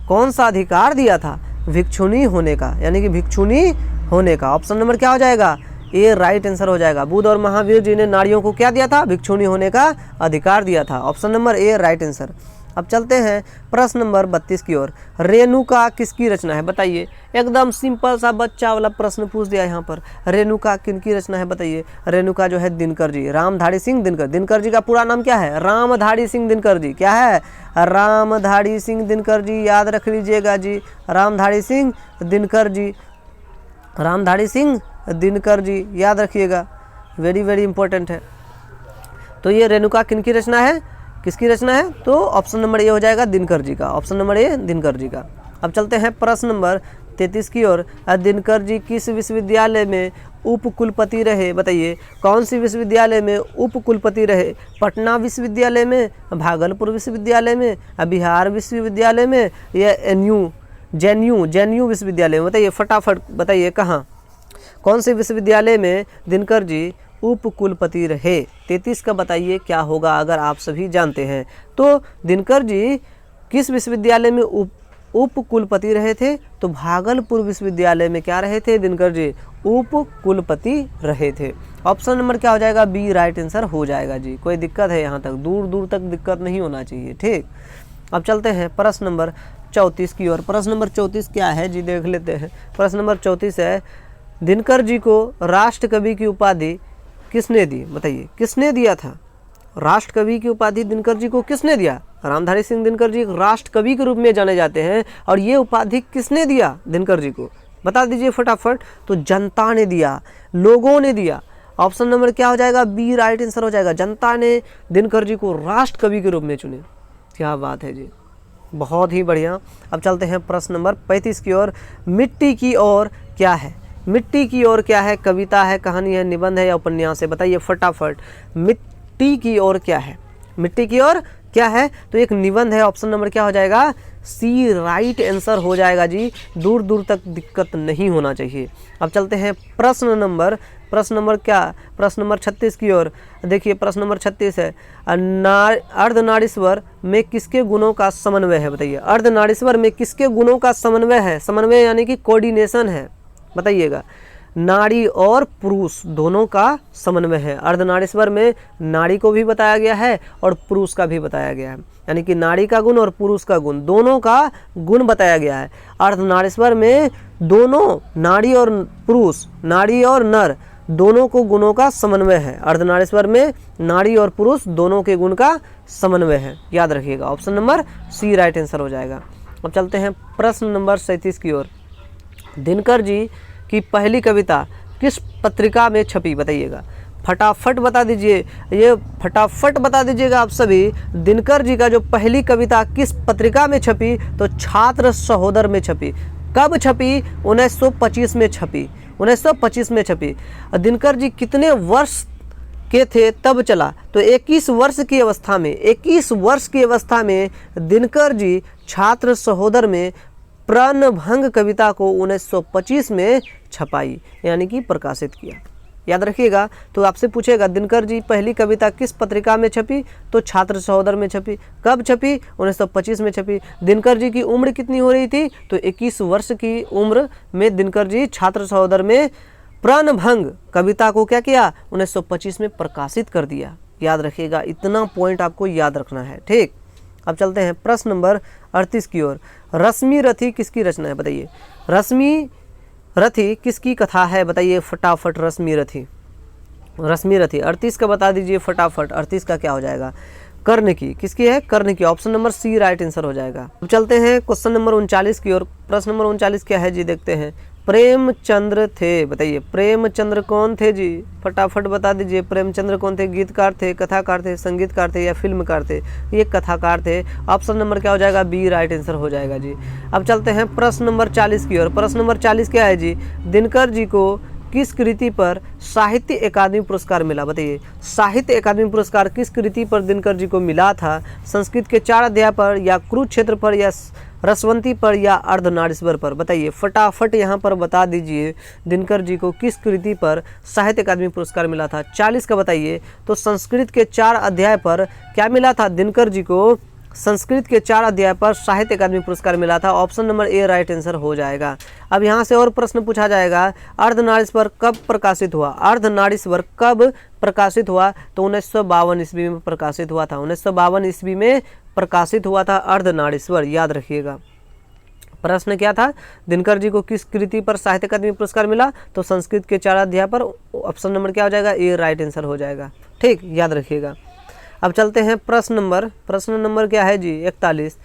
[SPEAKER 1] कौन सा अधिकार दिया था? भिक्षुणी होने का, यानी कि भिक्षुणी होने का। ऑप्शन नंबर क्या हो जाएगा? ए राइट आंसर हो जाएगा। बुद्ध और महावीर जी ने नारियों को क्या दिया था? भिक्षुणी होने का अधिकार दिया था। Option number A right answer. अब चलते हैं प्रश्न नंबर 32 की ओर। रेणुका किसकी रचना है? बताइए एकदम सिंपल सा बच्चा वाला प्रश्न पूछ दिया यहाँ पर। रेणुका किनकी रचना है? बताइए रेणुका जो है दिनकर जी, रामधारी सिंह दिनकर। दिनकर जी का पूरा नाम क्या है? रामधारी सिंह दिनकर जी। क्या है? रामधारी सिंह दिनकर जी, याद रख लीजिएगा जी। रामधारी सिंह दिनकर जी, रामधारी सिंह दिनकर जी, याद रखिएगा, वेरी इंपॉर्टेंट है। तो ये रेणुका किनकी रचना है, किसकी रचना है? तो ऑप्शन नंबर ए हो जाएगा दिनकर जी का, ऑप्शन नंबर ए दिनकर जी का। अब चलते हैं प्रश्न नंबर 33 की ओर। दिनकर जी किस विश्वविद्यालय में उप कुलपति रहे? बताइए कौन सी विश्वविद्यालय में उप कुलपति रहे? पटना विश्वविद्यालय में, भागलपुर विश्वविद्यालय में, बिहार विश्वविद्यालय में, या जेएनयू विश्वविद्यालय में? बताइए फटाफट बताइए कहाँ, कौन से विश्वविद्यालय में दिनकर जी उप कुलपति रहे? 33 का बताइए क्या होगा अगर आप सभी जानते हैं। तो दिनकर जी किस विश्वविद्यालय में उप कुलपति रहे थे? तो भागलपुर विश्वविद्यालय में क्या रहे थे दिनकर जी? उप कुलपति रहे थे। ऑप्शन नंबर क्या हो जाएगा? बी राइट आंसर हो जाएगा जी। कोई दिक्कत है यहाँ तक? दूर दूर तक दिक्कत नहीं होना चाहिए, ठीक। अब चलते हैं प्रश्न नंबर 34 की ओर। प्रश्न नंबर 34 क्या है जी, देख लेते हैं। प्रश्न नंबर 34 है, दिनकर जी को राष्ट्र कवि की उपाधि किसने दी? बताइए किसने दिया था? राष्ट्र कवि की उपाधि दिनकर जी को किसने दिया? रामधारी सिंह दिनकर जी राष्ट्र कवि के रूप में जाने जाते हैं, और ये उपाधि किसने दिया दिनकर जी को? बता दीजिए फटाफट। तो जनता ने दिया, लोगों ने दिया। ऑप्शन नंबर क्या हो जाएगा? बी राइट आंसर हो जाएगा। जनता ने दिनकर जी को राष्ट्र कवि के रूप में चुने। क्या बात है जी, बहुत ही बढ़िया। अब चलते हैं प्रश्न नंबर 35 की ओर। मिट्टी की ओर क्या है? मिट्टी की ओर क्या है? कविता है, कहानी है, निबंध है, या उपन्यास है? बताइए फटाफट। मिट्टी की ओर क्या है? मिट्टी की ओर क्या है? तो एक निबंध है। ऑप्शन नंबर क्या हो जाएगा? सी राइट आंसर हो जाएगा जी। दूर दूर तक दिक्कत नहीं होना चाहिए। अब चलते हैं प्रश्न नंबर क्या? प्रश्न नंबर 36 की ओर। देखिए प्रश्न नंबर 36 है, अर्धनारीश्वर में किसके गुणों का समन्वय है? बताइए अर्धनारीश्वर में किसके गुणों का समन्वय है? समन्वय यानी कि कोऑर्डिनेशन है। बताइएगा। नारी और पुरुष दोनों का समन्वय है। अर्धनारीश्वर में नारी को भी बताया गया है और पुरुष का भी बताया गया है, यानी कि नारी का गुण और पुरुष का गुण, दोनों का गुण बताया गया है। अर्धनारीश्वर में दोनों नारी और पुरुष, नारी और नर दोनों को गुणों का समन्वय है। अर्धनारीश्वर में नारी और पुरुष दोनों के गुण का समन्वय है, याद रखिएगा। Option number C right answer हो जाएगा। अब चलते हैं प्रश्न नंबर 37 की ओर। दिनकर जी की पहली कविता किस पत्रिका में छपी? बताइएगा फटाफट बता दीजिए, ये फटाफट बता दीजिएगा आप सभी। दिनकर जी का जो पहली कविता किस पत्रिका में छपी? तो छात्र सहोदर में छपी। कब छपी? 1925 में छपी। 1925 में छपी। दिनकर जी कितने वर्ष के थे तब चला? तो 21 वर्ष की अवस्था में, 21 वर्ष की अवस्था में दिनकर जी छात्र सहोदर में प्रणभंग कविता को 1925 में छपाई, यानी कि प्रकाशित किया। याद रखिएगा। तो आपसे पूछेगा दिनकर जी पहली कविता किस पत्रिका में छपी? तो छात्र सहोदर में छपी। कब छपी? 1925 में छपी। दिनकर जी की उम्र कितनी हो रही थी? तो 21 वर्ष की उम्र में दिनकर जी छात्र सहोदर में प्रणभंग कविता को क्या किया? 1925 में प्रकाशित कर दिया। याद रखिएगा, इतना पॉइंट आपको याद रखना है, ठीक। अब चलते हैं प्रश्न नंबर 38 की ओर। रश्मि रथी किसकी रचना है? बताइए रश्मि रथी किसकी कथा है? बताइए फटाफट। रश्मि रथी 38 का बता दीजिए फटाफट। 38 का क्या हो जाएगा? कर्ण की। किसकी है? कर्ण की। Option number C right answer हो जाएगा। अब चलते हैं क्वेश्चन नंबर 39 की ओर। प्रश्न नंबर 39 क्या है जी, देखते हैं। प्रेमचंद्र थे, बताइए प्रेमचंद्र कौन थे जी? फटाफट बता दीजिए प्रेमचंद्र कौन थे? गीतकार थे, कथाकार थे, संगीतकार थे, या फिल्मकार थे? ये कथाकार थे। ऑप्शन नंबर क्या हो जाएगा? बी राइट आंसर हो जाएगा जी। अब चलते हैं प्रश्न नंबर 40 की ओर। प्रश्न नंबर 40 क्या है जी? दिनकर जी को किस कृति पर साहित्य अकादमी पुरस्कार मिला? बताइए साहित्य अकादमी पुरस्कार किस कृति पर दिनकर जी को मिला था? संस्कृत के 4 अध्याय पर, या कुरुक्षेत्र पर, या रसवंती पर, या अर्धनारीश्वर पर? बताइए फटाफट यहाँ पर बता दीजिए दिनकर जी को किस कृति पर साहित्य अकादमी पुरस्कार मिला था? 40 का बताइए। तो संस्कृत के 4 अध्याय पर क्या मिला था दिनकर जी को? संस्कृत के 4 अध्याय पर साहित्य अकादमी पुरस्कार मिला था। Option number A right answer हो जाएगा। अब यहाँ से और प्रश्न पूछा जाएगा, अर्धनारीश्वर कब प्रकाशित हुआ? अर्धनारीश्वर कब प्रकाशित हुआ? तो 1952 ईस्वी में प्रकाशित हुआ था। 1952 ईस्वी में प्रकाशित हुआ था अर्धनारीश्वर, याद रखिएगा। प्रश्न क्या था? दिनकर जी को किस कृति पर साहित्य अकादमी पुरस्कार मिला? तो संस्कृत के 4 अध्याय पर। ऑप्शन नंबर क्या हो जाएगा? ए राइट आंसर हो जाएगा, ठीक, याद रखिएगा। अब चलते हैं प्रश्न नंबर क्या है जी? 41।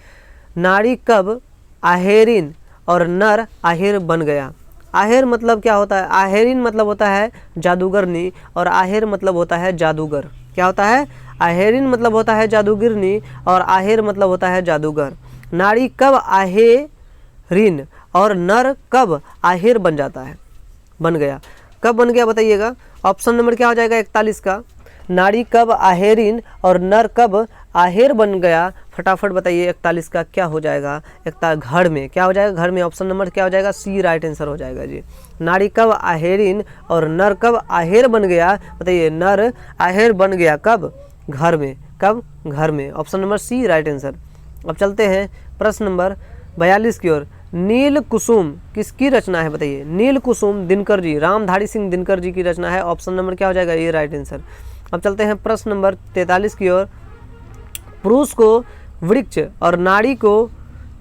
[SPEAKER 1] नारी कब आहेरिन और नर आहेर बन गया? आहेर मतलब क्या होता है? आहेरिन मतलब होता है जादूगरनी, और आहेर मतलब होता है जादूगर। क्या होता है? आहेरिन मतलब होता है जादूगिरनी और आहेर मतलब होता है जादूगर। नारी कब आहेरिन और नर कब आहेर बन जाता है, बन गया, कब बन गया बताइएगा। ऑप्शन नंबर क्या हो जाएगा 41 का। नारी कब आहेरिन और नर कब आहेर बन गया, फटाफट बताइए 41 का क्या हो जाएगा। घर में क्या हो जाएगा, घर में। ऑप्शन नंबर क्या हो जाएगा, सी राइट आंसर हो जाएगा जी। नारी कब आहेरिन और नर कब आहेर बन गया, बताइए नर आहेर बन गया कब, घर में। कब, घर में। Option number C right answer. अब चलते हैं प्रश्न नंबर 42 की ओर। नील कुसुम किसकी रचना है बताइए। नील कुसुम दिनकर जी, रामधारी सिंह दिनकर जी की रचना है। ऑप्शन नंबर क्या हो जाएगा, ये राइट आंसर। अब चलते हैं प्रश्न नंबर 43 की ओर। पुरुष को वृक्ष और नारी को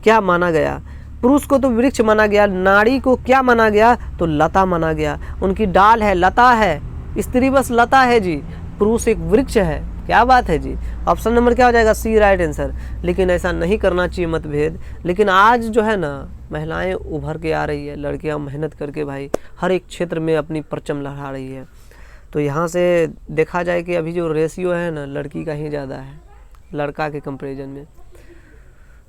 [SPEAKER 1] क्या माना गया। पुरुष को तो वृक्ष माना गया, नारी को क्या माना गया, तो लता माना गया। उनकी डाल है, लता है, स्त्री बस लता है जी, पुरुष एक वृक्ष है। क्या बात है जी। ऑप्शन नंबर क्या हो जाएगा, सी राइट आंसर। लेकिन ऐसा नहीं करना चाहिए मतभेद। लेकिन आज जो है ना, महिलाएं उभर के आ रही है, लड़कियां मेहनत करके भाई हर एक क्षेत्र में अपनी परचम लहरा रही है। तो यहाँ से देखा जाए कि अभी जो रेशियो है ना, लड़की का ही ज़्यादा है लड़का के कंपैरिजन में।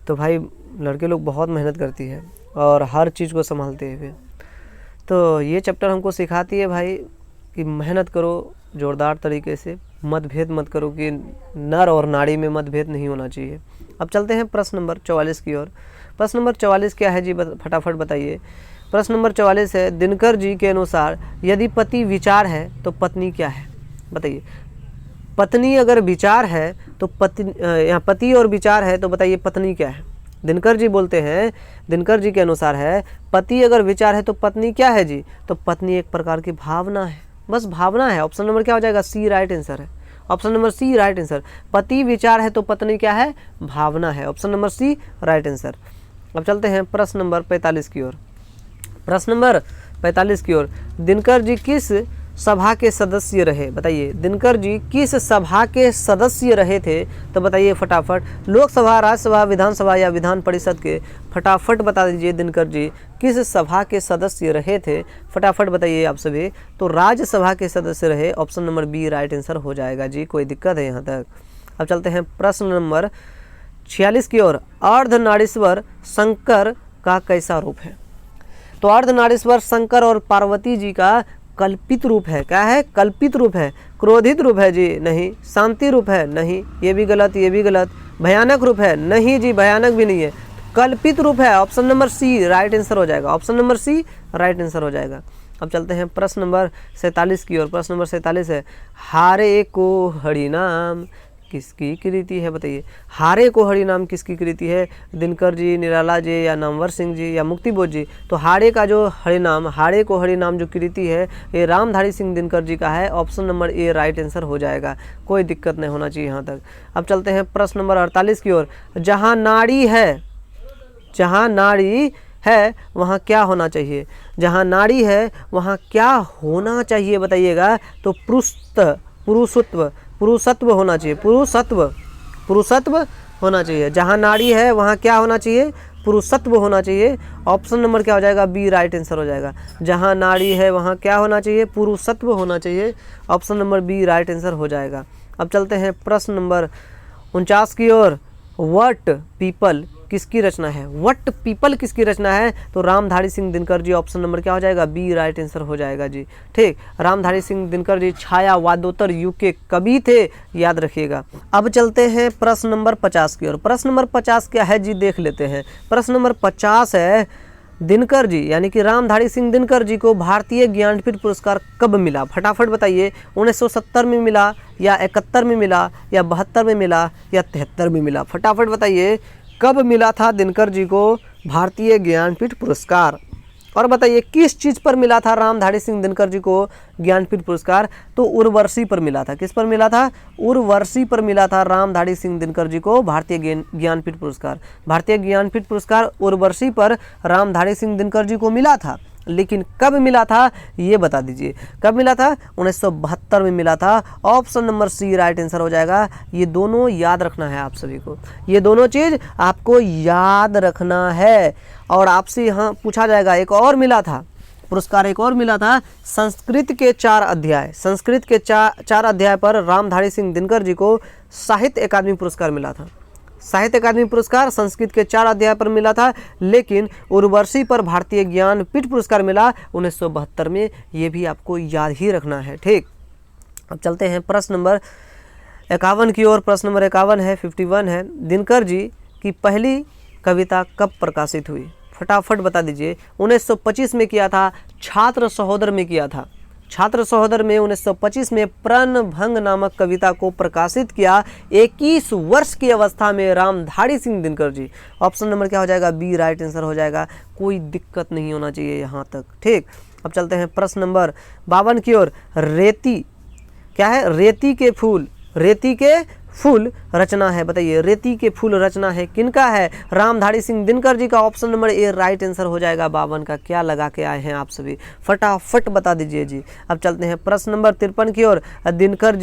[SPEAKER 1] तो भाई लड़के लोग बहुत मेहनत करती है और हर चीज़ को संभालते हुए। तो ये चैप्टर हमको सिखाती है भाई कि मेहनत करो ज़ोरदार तरीके से, मतभेद मत करो कि नर और नारी में मतभेद नहीं होना चाहिए। अब चलते हैं प्रश्न नंबर 44 की ओर। प्रश्न नंबर 44 क्या है जी, फटाफट बताइए। प्रश्न नंबर 44 है, दिनकर जी के अनुसार यदि पति विचार है तो पत्नी क्या है, बताइए। पत्नी अगर विचार है तो यहाँ पति और विचार है तो बताइए पत्नी क्या है। दिनकर जी बोलते हैं, दिनकर जी के अनुसार है पति अगर विचार है तो पत्नी क्या है जी, तो पत्नी एक प्रकार की भावना है, बस भावना है। ऑप्शन नंबर क्या हो जाएगा, सी राइट आंसर है। Option number C right answer. पति विचार है तो पत्नी क्या है, भावना है। Option number C right answer. अब चलते हैं प्रश्न नंबर 45 की ओर। प्रश्न नंबर 45 की ओर। दिनकर जी किस सभा के सदस्य रहे, बताइए। दिनकर जी किस सभा के सदस्य रहे थे, तो बताइए फटाफट। लोकसभा, राज्यसभा, विधानसभा या विधान परिषद के, फटाफट बता दीजिए। दिनकर जी किस सभा के सदस्य रहे थे, फटाफट बताइए आप सभी। तो राज्यसभा के सदस्य रहे। Option number B right answer हो जाएगा जी। कोई दिक्कत है यहाँ तक। अब चलते हैं प्रश्न नंबर 46 की ओर। अर्धनारीश्वर शंकर का कैसा रूप है, तो अर्धनारीश्वर शंकर और पार्वती जी का कल्पित रूप है। क्या है, कल्पित रूप है। क्रोधित रूप है जी, नहीं। शांति रूप है, नहीं। ये भी गलत, ये भी गलत। भयानक रूप है, नहीं जी, भयानक भी नहीं है। कल्पित रूप है। Option number C right answer हो जाएगा। Option number C right answer हो जाएगा। अब चलते हैं प्रश्न नंबर 47 की ओर। प्रश्न नंबर 47 है, हारे को हरिनाम किसकी कृति है, बताइए। हारे को हरिनाम किसकी कृति है, दिनकर जी, निराला जी या नामवर सिंह जी या मुक्तिबोध जी। तो हारे का जो हरिनाम, हारे को हरिनाम जो कृति है, ये रामधारी सिंह दिनकर जी का है। Option number A right answer हो जाएगा। कोई दिक्कत नहीं होना चाहिए यहाँ तक। अब चलते हैं प्रश्न नंबर 48 की ओर। जहाँ नारी है, जहाँ नारी है वहाँ क्या होना चाहिए, जहाँ नारी है वहाँ क्या होना चाहिए बताइएगा। तो पुरुषत्व होना चाहिए। पुरुषत्व होना चाहिए। जहाँ नारी है वहाँ क्या होना चाहिए, पुरुषत्व होना चाहिए। ऑप्शन नंबर क्या हो जाएगा, बी राइट आंसर हो जाएगा। जहाँ नारी है वहाँ क्या होना चाहिए, पुरुषत्व होना चाहिए। Option number B right answer हो जाएगा। अब चलते हैं प्रश्न नंबर 49 की ओर। वट पीपल किसकी रचना है, वट पीपल किसकी रचना है, तो रामधारी सिंह दिनकर जी। ऑप्शन नंबर क्या हो जाएगा, बी राइट आंसर हो जाएगा जी। ठीक, रामधारी सिंह दिनकर जी छायावादोत्तर युग के कवि थे, याद रखिएगा। अब चलते हैं प्रश्न नंबर 50 की ओर। प्रश्न नंबर 50 क्या है जी, देख लेते हैं। प्रश्न नंबर 50 है, दिनकर जी यानी कि रामधारी सिंह दिनकर जी को भारतीय ज्ञानपीठ पुरस्कार कब मिला, फटाफट बताइए। 1970 में मिला या 71 में मिला या 72 में मिला या 73 में मिला, फटाफट बताइए। कब मिला था दिनकर जी को भारतीय ज्ञानपीठ पुरस्कार, और बताइए किस चीज़ पर मिला था रामधारी सिंह दिनकर जी को ज्ञानपीठ पुरस्कार, तो उर्वशी पर मिला था। किस पर मिला था, उर्वशी पर मिला था रामधारी सिंह दिनकर जी को भारतीय ज्ञानपीठ पुरस्कार। भारतीय ज्ञानपीठ पुरस्कार उर्वशी पर रामधारी सिंह दिनकर जी को मिला था, लेकिन कब मिला था ये बता दीजिए। कब मिला था, 1972 में मिला था। Option number C right answer हो जाएगा। ये दोनों याद रखना है आप सभी को, ये दोनों चीज़ आपको याद रखना है। और आपसे यहाँ पूछा जाएगा, एक और मिला था, पुरस्कार एक और मिला था, संस्कृत के 4 अध्याय, संस्कृत के 4 अध्याय पर रामधारी सिंह दिनकर जी को साहित्य अकादमी पुरस्कार मिला था। साहित्य अकादमी पुरस्कार संस्कृत के 4 अध्याय पर मिला था, लेकिन उर्वशी पर भारतीय ज्ञानपीठ पुरस्कार मिला 1972 में। ये भी आपको याद ही रखना है, ठीक। अब चलते हैं प्रश्न नंबर 51 की ओर। प्रश्न नंबर 51 है, 51 है, दिनकर जी की पहली कविता कब प्रकाशित हुई? फटाफट बता दीजिए। 1925 में किया था, छात्र सहोदर में किया था। छात्र सहोदर में 1925 में प्रणभंग नामक कविता को प्रकाशित किया 21 वर्ष की अवस्था में रामधारी सिंह दिनकर जी। ऑप्शन नंबर क्या हो जाएगा? बी राइट आंसर हो जाएगा। कोई दिक्कत नहीं होना चाहिए यहाँ तक, ठीक। अब चलते हैं प्रश्न नंबर 52 की ओर। रेती क्या है? रेती के फूल, रेती के फूल रचना है, बताइए रेती के फूल रचना है किनका है? रामधारी सिंह दिनकर जी का। Option number A right answer हो जाएगा 52 का। क्या लगा के आए हैं आप सभी? फटाफट बता दीजिए जी। अब चलते हैं प्रश्न नंबर 53 की ओर। दिनकर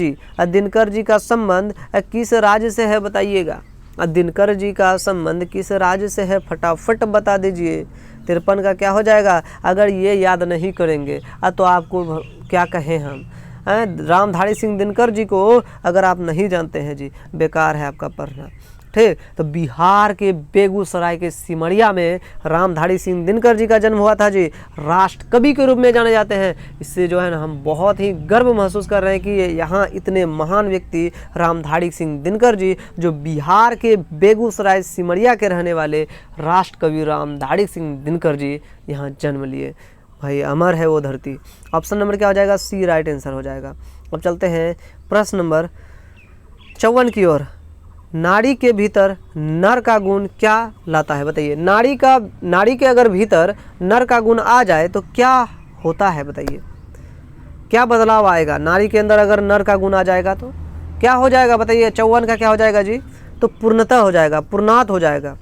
[SPEAKER 1] जी का संबंध किस राज्य से है, बताइएगा। दिनकर जी का संबंध किस राज्य से है? फटाफट बता दीजिए। 53 का क्या हो जाएगा? अगर ये याद नहीं करेंगे तो आपको क्या कहें हम, रामधारी सिंह दिनकर जी को अगर आप नहीं जानते हैं जी, बेकार है आपका पढ़ना, ठीक। तो बिहार के बेगूसराय के सिमरिया में रामधारी सिंह दिनकर जी का जन्म हुआ था जी। राष्ट्र कवि के रूप में जाने जाते हैं। इससे जो है ना हम बहुत ही गर्व महसूस कर रहे हैं कि यहाँ इतने महान व्यक्ति रामधारी सिंह दिनकर जी, जो बिहार के बेगूसराय सिमरिया के रहने वाले राष्ट्र कवि रामधारी सिंह दिनकर जी यहाँ जन्म लिए। भाई अमर है वो धरती। ऑप्शन नंबर क्या हो जाएगा? सी राइट आंसर हो जाएगा। अब चलते हैं प्रश्न नंबर 54 की ओर। नारी के भीतर नर का गुण क्या लाता है, बताइए। नारी के अगर भीतर नर का गुण आ जाए तो क्या होता है, बताइए। क्या बदलाव आएगा? नारी के अंदर अगर नर का गुण आ जाएगा तो क्या हो जाएगा, बताइए। 54 का क्या हो जाएगा जी? तो पूर्णता हो जाएगा, पूर्णात हो जाएगा,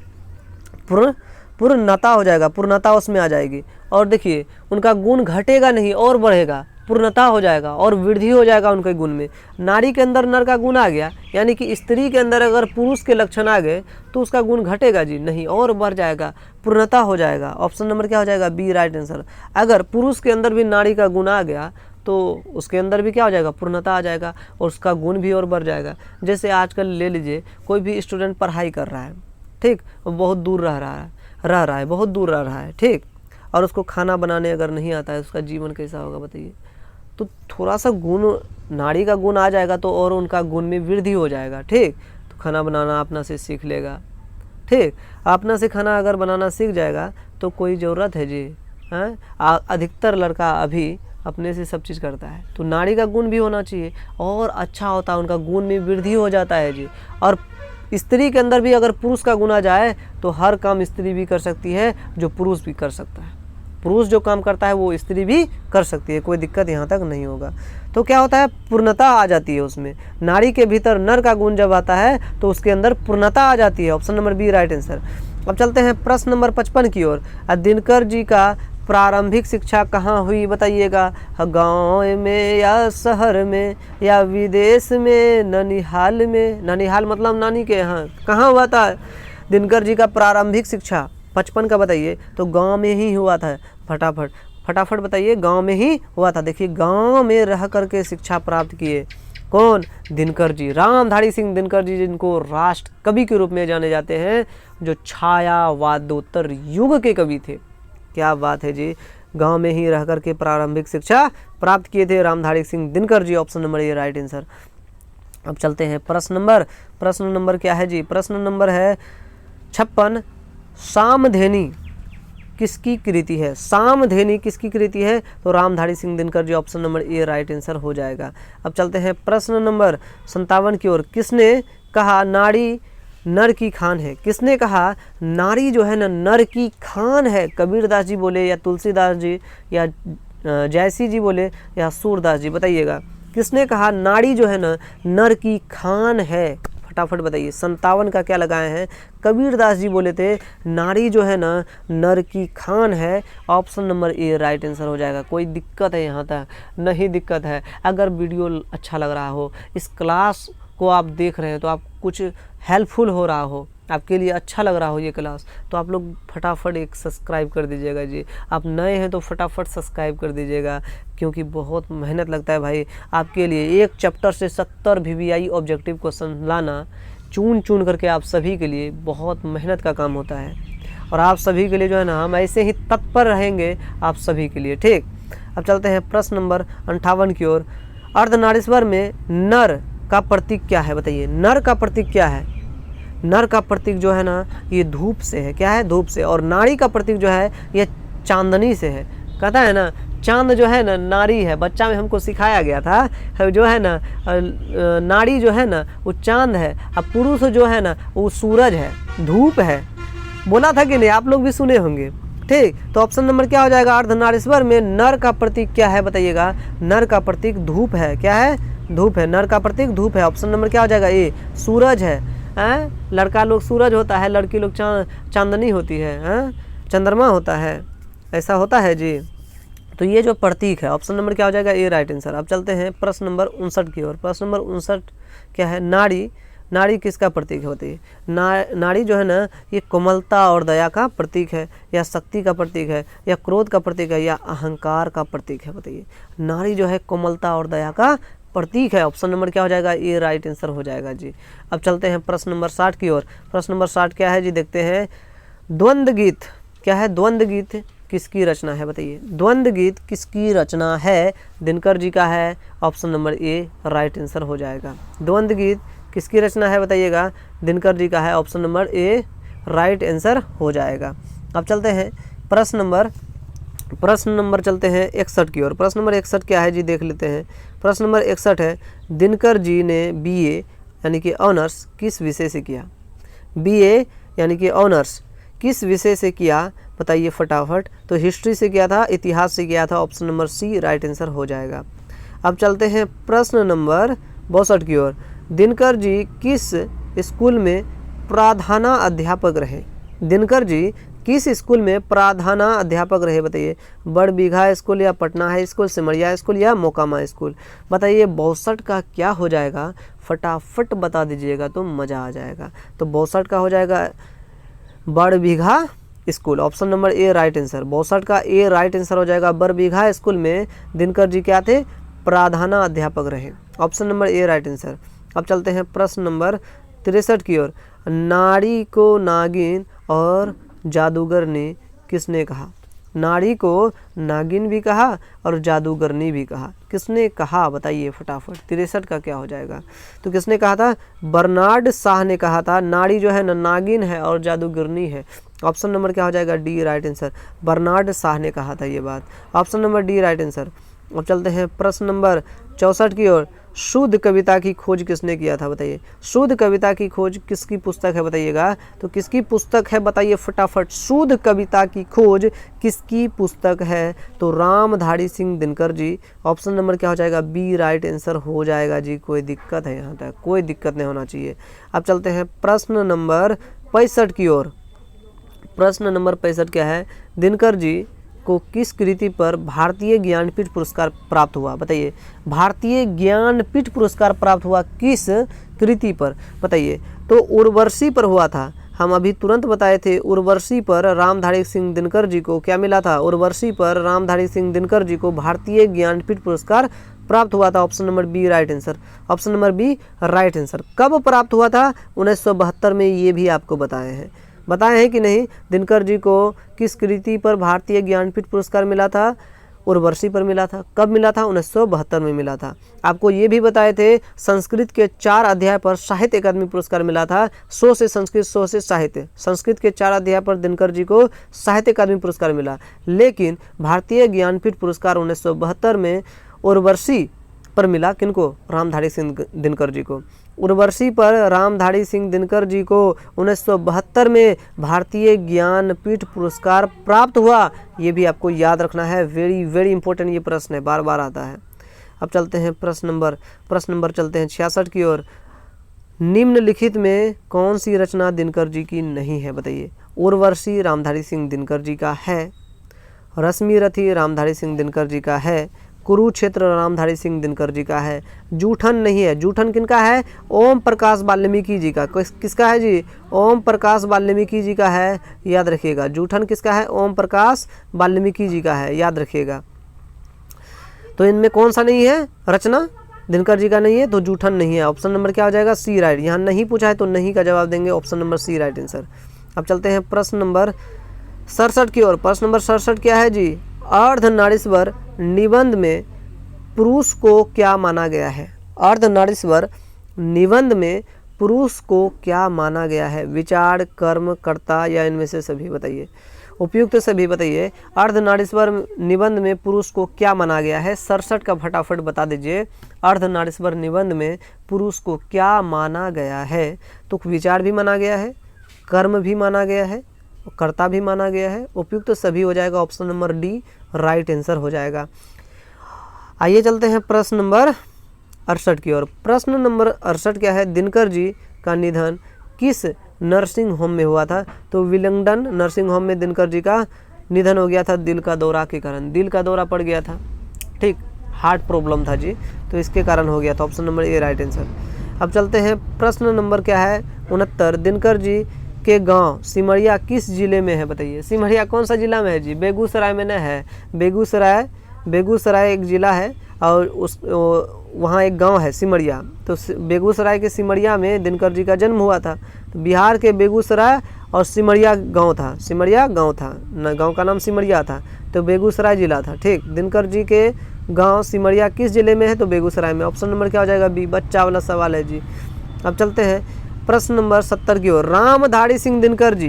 [SPEAKER 1] पूर्णता हो जाएगा, पूर्णता उसमें आ जाएगी। और देखिए उनका गुण घटेगा नहीं और बढ़ेगा, पूर्णता हो जाएगा और वृद्धि हो जाएगा उनके गुण में। नारी के अंदर नर का गुण आ गया, यानी कि स्त्री के अंदर अगर पुरुष के लक्षण आ गए तो उसका गुण घटेगा जी नहीं, और बढ़ जाएगा, पूर्णता हो जाएगा। ऑप्शन नंबर क्या हो जाएगा? B right answer. अगर पुरुष के अंदर भी नारी का गुण आ गया तो उसके अंदर भी क्या हो जाएगा? पूर्णता आ जाएगा और उसका गुण भी और बढ़ जाएगा। जैसे आजकल ले लीजिए, कोई भी स्टूडेंट पढ़ाई कर रहा है, ठीक, बहुत दूर रह रहा है, बहुत दूर रह रहा है, ठीक, और उसको खाना बनाने अगर नहीं आता है, उसका जीवन कैसा होगा, बताइए। तो थोड़ा सा गुण, नारी का गुण आ जाएगा तो और उनका गुण में वृद्धि हो जाएगा, ठीक। तो खाना बनाना अपना से सीख लेगा, ठीक। अपना से खाना अगर बनाना सीख जाएगा तो कोई ज़रूरत है जी, हैं? अधिकतर लड़का अभी अपने से सब चीज़ करता है। तो नारी का गुण भी होना चाहिए और अच्छा होता है, उनका गुण में वृद्धि हो जाता है जी। और स्त्री के अंदर भी अगर पुरुष का गुण आ जाए तो हर काम स्त्री भी कर सकती है जो पुरुष भी कर सकता है। पुरुष जो काम करता है वो स्त्री भी कर सकती है, कोई दिक्कत यहाँ तक नहीं होगा। तो क्या होता है? पूर्णता आ जाती है उसमें। नारी के भीतर नर का गुण जब आता है तो उसके अंदर पूर्णता आ जाती है। Option number B right answer. अब चलते हैं प्रश्न नंबर 55 की ओर। दिनकर जी का प्रारंभिक शिक्षा कहाँ हुई, बताइएगा। गांव में या शहर में या विदेश में, ननिहाल में। ननिहाल मतलब नानी के यहाँ। कहाँ हुआ था दिनकर जी का प्रारंभिक शिक्षा? 55 का बताइए। तो गांव में ही हुआ था। फटाफट बताइए। गांव में ही हुआ था। देखिए गांव में रह करके शिक्षा प्राप्त किए कौन? दिनकर जी, रामधारी सिंह दिनकर जी, जिनको राष्ट्र कवि के रूप में जाने जाते हैं, जो छायावादोत्तर युग के कवि थे। क्या बात है जी। गांव में ही रह करके प्रारंभिक शिक्षा प्राप्त किए थे Ramdhari Singh Dinkar ji. Option number A right answer. अब चलते हैं प्रश्न नंबर क्या है जी? प्रश्न नंबर है 56। सामधेनी किसकी कृति है? सामधेनी किसकी कृति है? तो Ramdhari Singh Dinkar ji. Option number A right answer हो जाएगा। अब चलते हैं प्रश्न नंबर 57 की ओर। किसने कहा नारी नर की खान है? किसने कहा नारी जो है ना नर की खान है? कबीरदास जी बोले या तुलसीदास जी या जयसी जी बोले या सूरदास जी, बताइएगा। किसने कहा नारी जो है ना नर की खान है? फटाफट बताइए। 57 का क्या लगाए हैं? कबीरदास जी बोले थे नारी जो है ना नर की खान है। Option number A right answer हो जाएगा। कोई दिक्कत है यहाँ तक? नहीं दिक्कत है। अगर वीडियो अच्छा लग रहा हो, इस क्लास को आप देख रहे हैं तो आप कुछ हेल्पफुल हो रहा हो, आपके लिए अच्छा लग रहा हो ये क्लास, तो आप लोग फटाफट एक सब्सक्राइब कर दीजिएगा जी। आप नए हैं तो फटाफट सब्सक्राइब कर दीजिएगा, क्योंकि बहुत मेहनत लगता है भाई आपके लिए। एक चैप्टर से 70 VVI ऑब्जेक्टिव क्वेश्चन लाना चुन चुन करके आप सभी के लिए बहुत मेहनत का काम होता है, और आप सभी के लिए जो है ना हम ऐसे ही तत्पर रहेंगे आप सभी के लिए, ठीक। अब चलते हैं प्रश्न नंबर 58 की ओर। अर्धनारीश्वर में नर का प्रतीक क्या है बताइए। नर का प्रतीक क्या है? नर का प्रतीक जो है ना ये धूप से है, क्या है? धूप से। और नारी का प्रतीक जो है ये चांदनी से है। कहता है ना चांद जो है ना नारी है, बच्चा में हमको सिखाया गया था जो है ना नारी जो है ना वो चांद है, अब पुरुष जो है ना वो सूरज है, धूप है। बोला था कि नहीं, आप लोग भी सुने होंगे, ठीक। तो ऑप्शन नंबर क्या हो जाएगा? अर्धनारीश्वर में नर का प्रतीक क्या है बताइएगा। नर का प्रतीक धूप है, क्या है? धूप है। नर का प्रतीक धूप है। ऑप्शन नंबर क्या हो जाएगा? ए सूरज है। लड़का लोग सूरज होता है, लड़की लोग चांदनी होती है, चंद्रमा होता है, ऐसा होता है जी। तो ये जो प्रतीक है ऑप्शन नंबर क्या हो जाएगा? ए राइट आंसर। अब चलते हैं प्रश्न नंबर 59 की ओर। प्रश्न नंबर 59 क्या है? नारी। नारी किसका प्रतीक है बताइए। नारी जो है ना ये कोमलता और दया का प्रतीक है, या शक्ति का प्रतीक है, या क्रोध का प्रतीक है, या अहंकार का प्रतीक है बताइए। नारी जो है कोमलता और दया का प्रतीक है। ऑप्शन नंबर क्या हो जाएगा? ए राइट आंसर हो जाएगा जी। अब चलते हैं प्रश्न नंबर 60 की ओर। प्रश्न नंबर 60 क्या है जी? देखते हैं। द्वंद्व गीत क्या है? द्वंद्व गीत किसकी रचना है बताइए। द्वंद्व गीत किसकी रचना है? दिनकर जी का है। Option number A right answer हो जाएगा। द्वंद्व गीत किसकी रचना है बताइएगा? दिनकर जी का है। Option number A right answer हो जाएगा। अब चलते हैं प्रश्न नंबर चलते हैं 61 की ओर। प्रश्न नंबर 61 क्या है जी? देख लेते हैं। प्रश्न नंबर 61 है, दिनकर जी ने BA यानी कि ऑनर्स किस विषय से किया? BA यानी कि ऑनर्स किस विषय से किया बताइए फटाफट। तो हिस्ट्री से किया था, इतिहास से किया था। Option number C right answer हो जाएगा। अब चलते हैं प्रश्न नंबर 62 की ओर। दिनकर जी किस स्कूल में प्रधाना अध्यापक रहे? दिनकर जी किस स्कूल में प्रधाना अध्यापक रहे बताइए। बड़बीघा स्कूल, या Patna high school, Simaria school, या मोकामा स्कूल बताइए। 62 का क्या हो जाएगा? फटाफट बता दीजिएगा तो मज़ा आ जाएगा। तो 62 का हो जाएगा Barbigha school. Option number A right answer. 62 का ए राइट आंसर हो जाएगा। बड़बीघा स्कूल में दिनकर जी क्या थे? प्रधाना अध्यापक रहे। Option number A right answer. अब चलते हैं प्रश्न नंबर 63 की ओर। नारी को नागिन और जादूगरनी किसने कहा? नारी को नागिन भी कहा और जादूगरनी भी कहा। किसने कहा बताइए फटाफट। 63 का क्या हो जाएगा? तो किसने कहा था? बर्नार्ड शाह ने कहा था नारी जो है ना नागिन है और जादूगरनी है। ऑप्शन नंबर क्या हो जाएगा? D right answer. Bernard Shaw ने कहा था ये बात। Option number D right answer. अब चलते हैं प्रश्न नंबर 64 की ओर। शुद्ध कविता की खोज किसने किया था बताइए। शुद्ध कविता की खोज किसकी पुस्तक है बताइएगा। तो किसकी पुस्तक है बताइए फटाफट। शुद्ध कविता की खोज किसकी पुस्तक है? तो रामधारी सिंह दिनकर जी। ऑप्शन नंबर क्या हो जाएगा? बी राइट आंसर हो जाएगा जी। कोई दिक्कत है यहाँ तक? कोई दिक्कत नहीं होना चाहिए। अब चलते हैं प्रश्न नंबर 65 की ओर। प्रश्न नंबर 65 क्या है? दिनकर जी को किस कृति पर भारतीय ज्ञानपीठ पुरस्कार प्राप्त हुआ बताइए। भारतीय ज्ञानपीठ पुरस्कार प्राप्त हुआ किस कृति पर बताइए। तो उर्वशी पर हुआ था। हम अभी तुरंत बताए थे उर्वशी पर रामधारी सिंह दिनकर जी को क्या मिला था? उर्वशी पर रामधारी सिंह दिनकर जी को भारतीय ज्ञानपीठ पुरस्कार प्राप्त हुआ था। Option number B right answer. Option number B right answer. कब प्राप्त हुआ था? 1972 में। ये भी आपको बताए हैं कि नहीं? दिनकर जी को किस कृति पर भारतीय ज्ञानपीठ पुरस्कार मिला था? उर्वशी पर मिला था। कब मिला था? 1972 में मिला था। आपको ये भी बताए थे संस्कृत के 4 अध्याय पर साहित्य अकादमी पुरस्कार मिला था। 100 से संस्कृत, 100 से साहित्य। संस्कृत के 4 अध्याय पर दिनकर जी को साहित्य अकादमी पुरस्कार मिला। लेकिन भारतीय ज्ञानपीठ पुरस्कार 1972 में उर्वशी पर मिला। किनको? रामधारी सिंह दिनकर जी को। उर्वशी पर रामधारी सिंह दिनकर जी को 1972 में भारतीय ज्ञानपीठ पुरस्कार प्राप्त हुआ। ये भी आपको याद रखना है। वेरी वेरी इंपॉर्टेंट ये प्रश्न है, बार बार आता है। अब चलते हैं प्रश्न नंबर चलते हैं 66 की ओर। निम्नलिखित में कौन सी रचना दिनकर जी की नहीं है बताइए। उर्वशी रामधारी सिंह दिनकर जी का है। रश्मि रथी रामधारी सिंह दिनकर जी का है। कुरुक्षेत्र रामधारी सिंह दिनकर जी का है। जूठन नहीं है, जूठन किनका है? ओम प्रकाश वाल्मीकि जी का। किसका है जी? ओम प्रकाश वाल्मीकि जी का है, याद रखिएगा। जूठन किसका है? ओम प्रकाश वाल्मीकि जी का है, याद रखिएगा। तो इनमें कौन सा नहीं है? रचना दिनकर जी का नहीं है, तो जूठन नहीं है। ऑप्शन नंबर क्या हो जाएगा? C right. यहाँ नहीं पूछा है तो नहीं का जवाब देंगे, option number C right answer. अब चलते हैं प्रश्न नंबर 67 की ओर। प्रश्न नंबर 67 क्या है जी? अर्धनारीश्वर निबंध में पुरुष को क्या माना गया है? अर्धनारीश्वर निबंध में पुरुष को क्या माना गया है? विचार, कर्म, कर्ता या इनमें से सभी? बताइए, उपयुक्त सभी बताइए। अर्धनारीश्वर निबंध में पुरुष को क्या माना गया है? 67 का फटाफट बता दीजिए। अर्धनारीश्वर निबंध में पुरुष को क्या माना गया है? तो विचार भी माना गया है, कर्म भी माना गया है, कर्ता भी माना गया है। उपयुक्त सभी हो जाएगा, option number D right answer हो जाएगा। आइए चलते हैं प्रश्न नंबर 68 की ओर। प्रश्न नंबर 68 क्या है? दिनकर जी का निधन किस नर्सिंग होम में हुआ था? तो विलिंगडन नर्सिंग होम में दिनकर जी का निधन हो गया था दिल का दौरा के कारण। दिल का दौरा पड़ गया था, ठीक, हार्ट प्रॉब्लम था जी, तो इसके कारण हो गया था। Option number A right answer. अब चलते हैं प्रश्न नंबर क्या है? 69। दिनकर जी के गांव सिमरिया किस जिले में है? बताइए। सिमरिया कौन सा जिला में है जी? बेगूसराय में न है। बेगूसराय एक जिला है और वहाँ एक गांव है सिमरिया। तो बेगूसराय के सिमरिया में दिनकर जी का जन्म हुआ था। तो बिहार के बेगूसराय और सिमरिया गांव था, सिमरिया गांव था न, गांव का नाम सिमरिया था, तो बेगूसराय जिला था। ठीक, दिनकर जी के गांव सिमरिया किस जिले में है? तो बेगूसराय में। ऑप्शन नंबर क्या हो जाएगा? बी। बच्चा वाला सवाल है जी। अब चलते हैं प्रश्न नंबर 70 की ओर। रामधारी सिंह दिनकर जी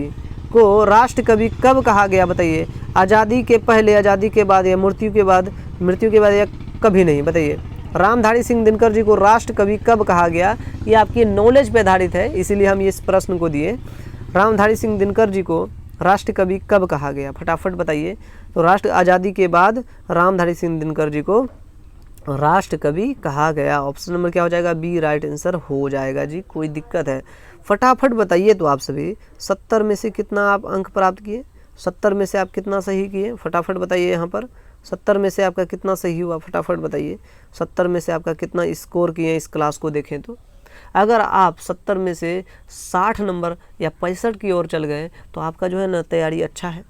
[SPEAKER 1] को राष्ट्र कवि कब कहा गया? बताइए। आज़ादी के पहले, आज़ादी के बाद या मृत्यु के बाद या कभी नहीं? बताइए। रामधारी सिंह दिनकर जी को राष्ट्र कवि कब कहा गया? ये आपकी नॉलेज पे आधारित है, इसीलिए हम इस प्रश्न को दिए। रामधारी सिंह दिनकर जी को राष्ट्र कवि कब कहा गया? फटाफट बताइए। तो राष्ट्र आज़ादी के बाद रामधारी सिंह दिनकर जी को राष्ट्र कवि कहा गया। ऑप्शन नंबर क्या हो जाएगा? बी राइट आंसर हो जाएगा जी। कोई दिक्कत है? फटाफट बताइए। तो आप सभी 70 में से कितना आप अंक प्राप्त किए? 70 में से आप कितना सही किए? फटाफट बताइए। यहाँ पर 70 में से आपका कितना सही हुआ? फटाफट बताइए। 70 में से आपका कितना स्कोर किए इस क्लास को देखें तो? अगर आप 70 में से 60 नंबर या 65 की ओर चल गए तो आपका जो है ना तैयारी अच्छा है,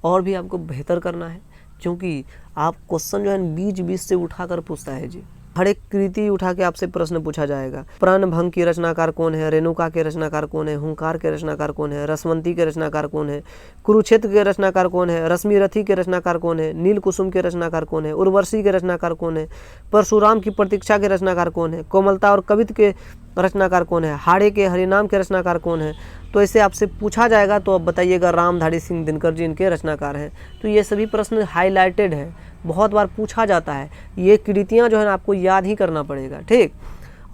[SPEAKER 1] और भी आपको बेहतर करना है, क्योंकि आप क्वेश्चन जो है बीच बीच से उठाकर पूछता है जी। हर एक कृति उठा के आपसे प्रश्न पूछा जाएगा। प्राणभंग की रचनाकार कौन है? रेणुका के रचनाकार कौन है? हुंकार के रचनाकार कौन है? रसवंती के रचनाकार कौन है? कुरुक्षेत्र के रचनाकार कौन है? रश्मिरथी के रचनाकार कौन है? नील कुसुम के रचनाकार कौन है? उर्वशी के रचनाकार कौन है? परशुराम की प्रतीक्षा के रचनाकार कौन है? कोमलता और कवित्व के रचनाकार कौन है? हाड़े के हरिनाम के रचनाकार कौन है? तो ऐसे आपसे पूछा जाएगा तो आप बताइएगा रामधारी सिंह दिनकर जी इनके रचनाकार हैं। तो ये सभी प्रश्न हाईलाइटेड है, बहुत बार पूछा जाता है। ये कृतियाँ जो है ना आपको याद ही करना पड़ेगा। ठीक,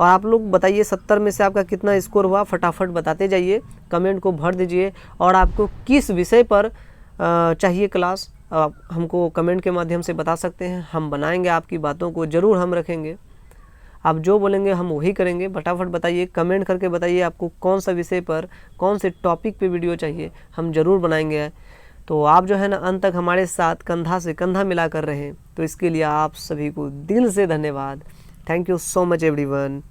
[SPEAKER 1] और आप लोग बताइए 70 में से आपका कितना स्कोर हुआ? फटाफट बताते जाइए, कमेंट को भर दीजिए। और आपको किस विषय पर चाहिए क्लास, आप हमको कमेंट के माध्यम से बता सकते हैं। हम बनाएंगे, आपकी बातों को ज़रूर हम रखेंगे। आप जो बोलेंगे हम वही करेंगे। फटाफट बताइए, कमेंट करके बताइए आपको कौन सा विषय पर, कौन से टॉपिक पे वीडियो चाहिए, हम ज़रूर बनाएंगे। तो आप जो है ना अंत तक हमारे साथ कंधा से कंधा मिला कर रहें, तो इसके लिए आप सभी को दिल से धन्यवाद। Thank you so much everyone.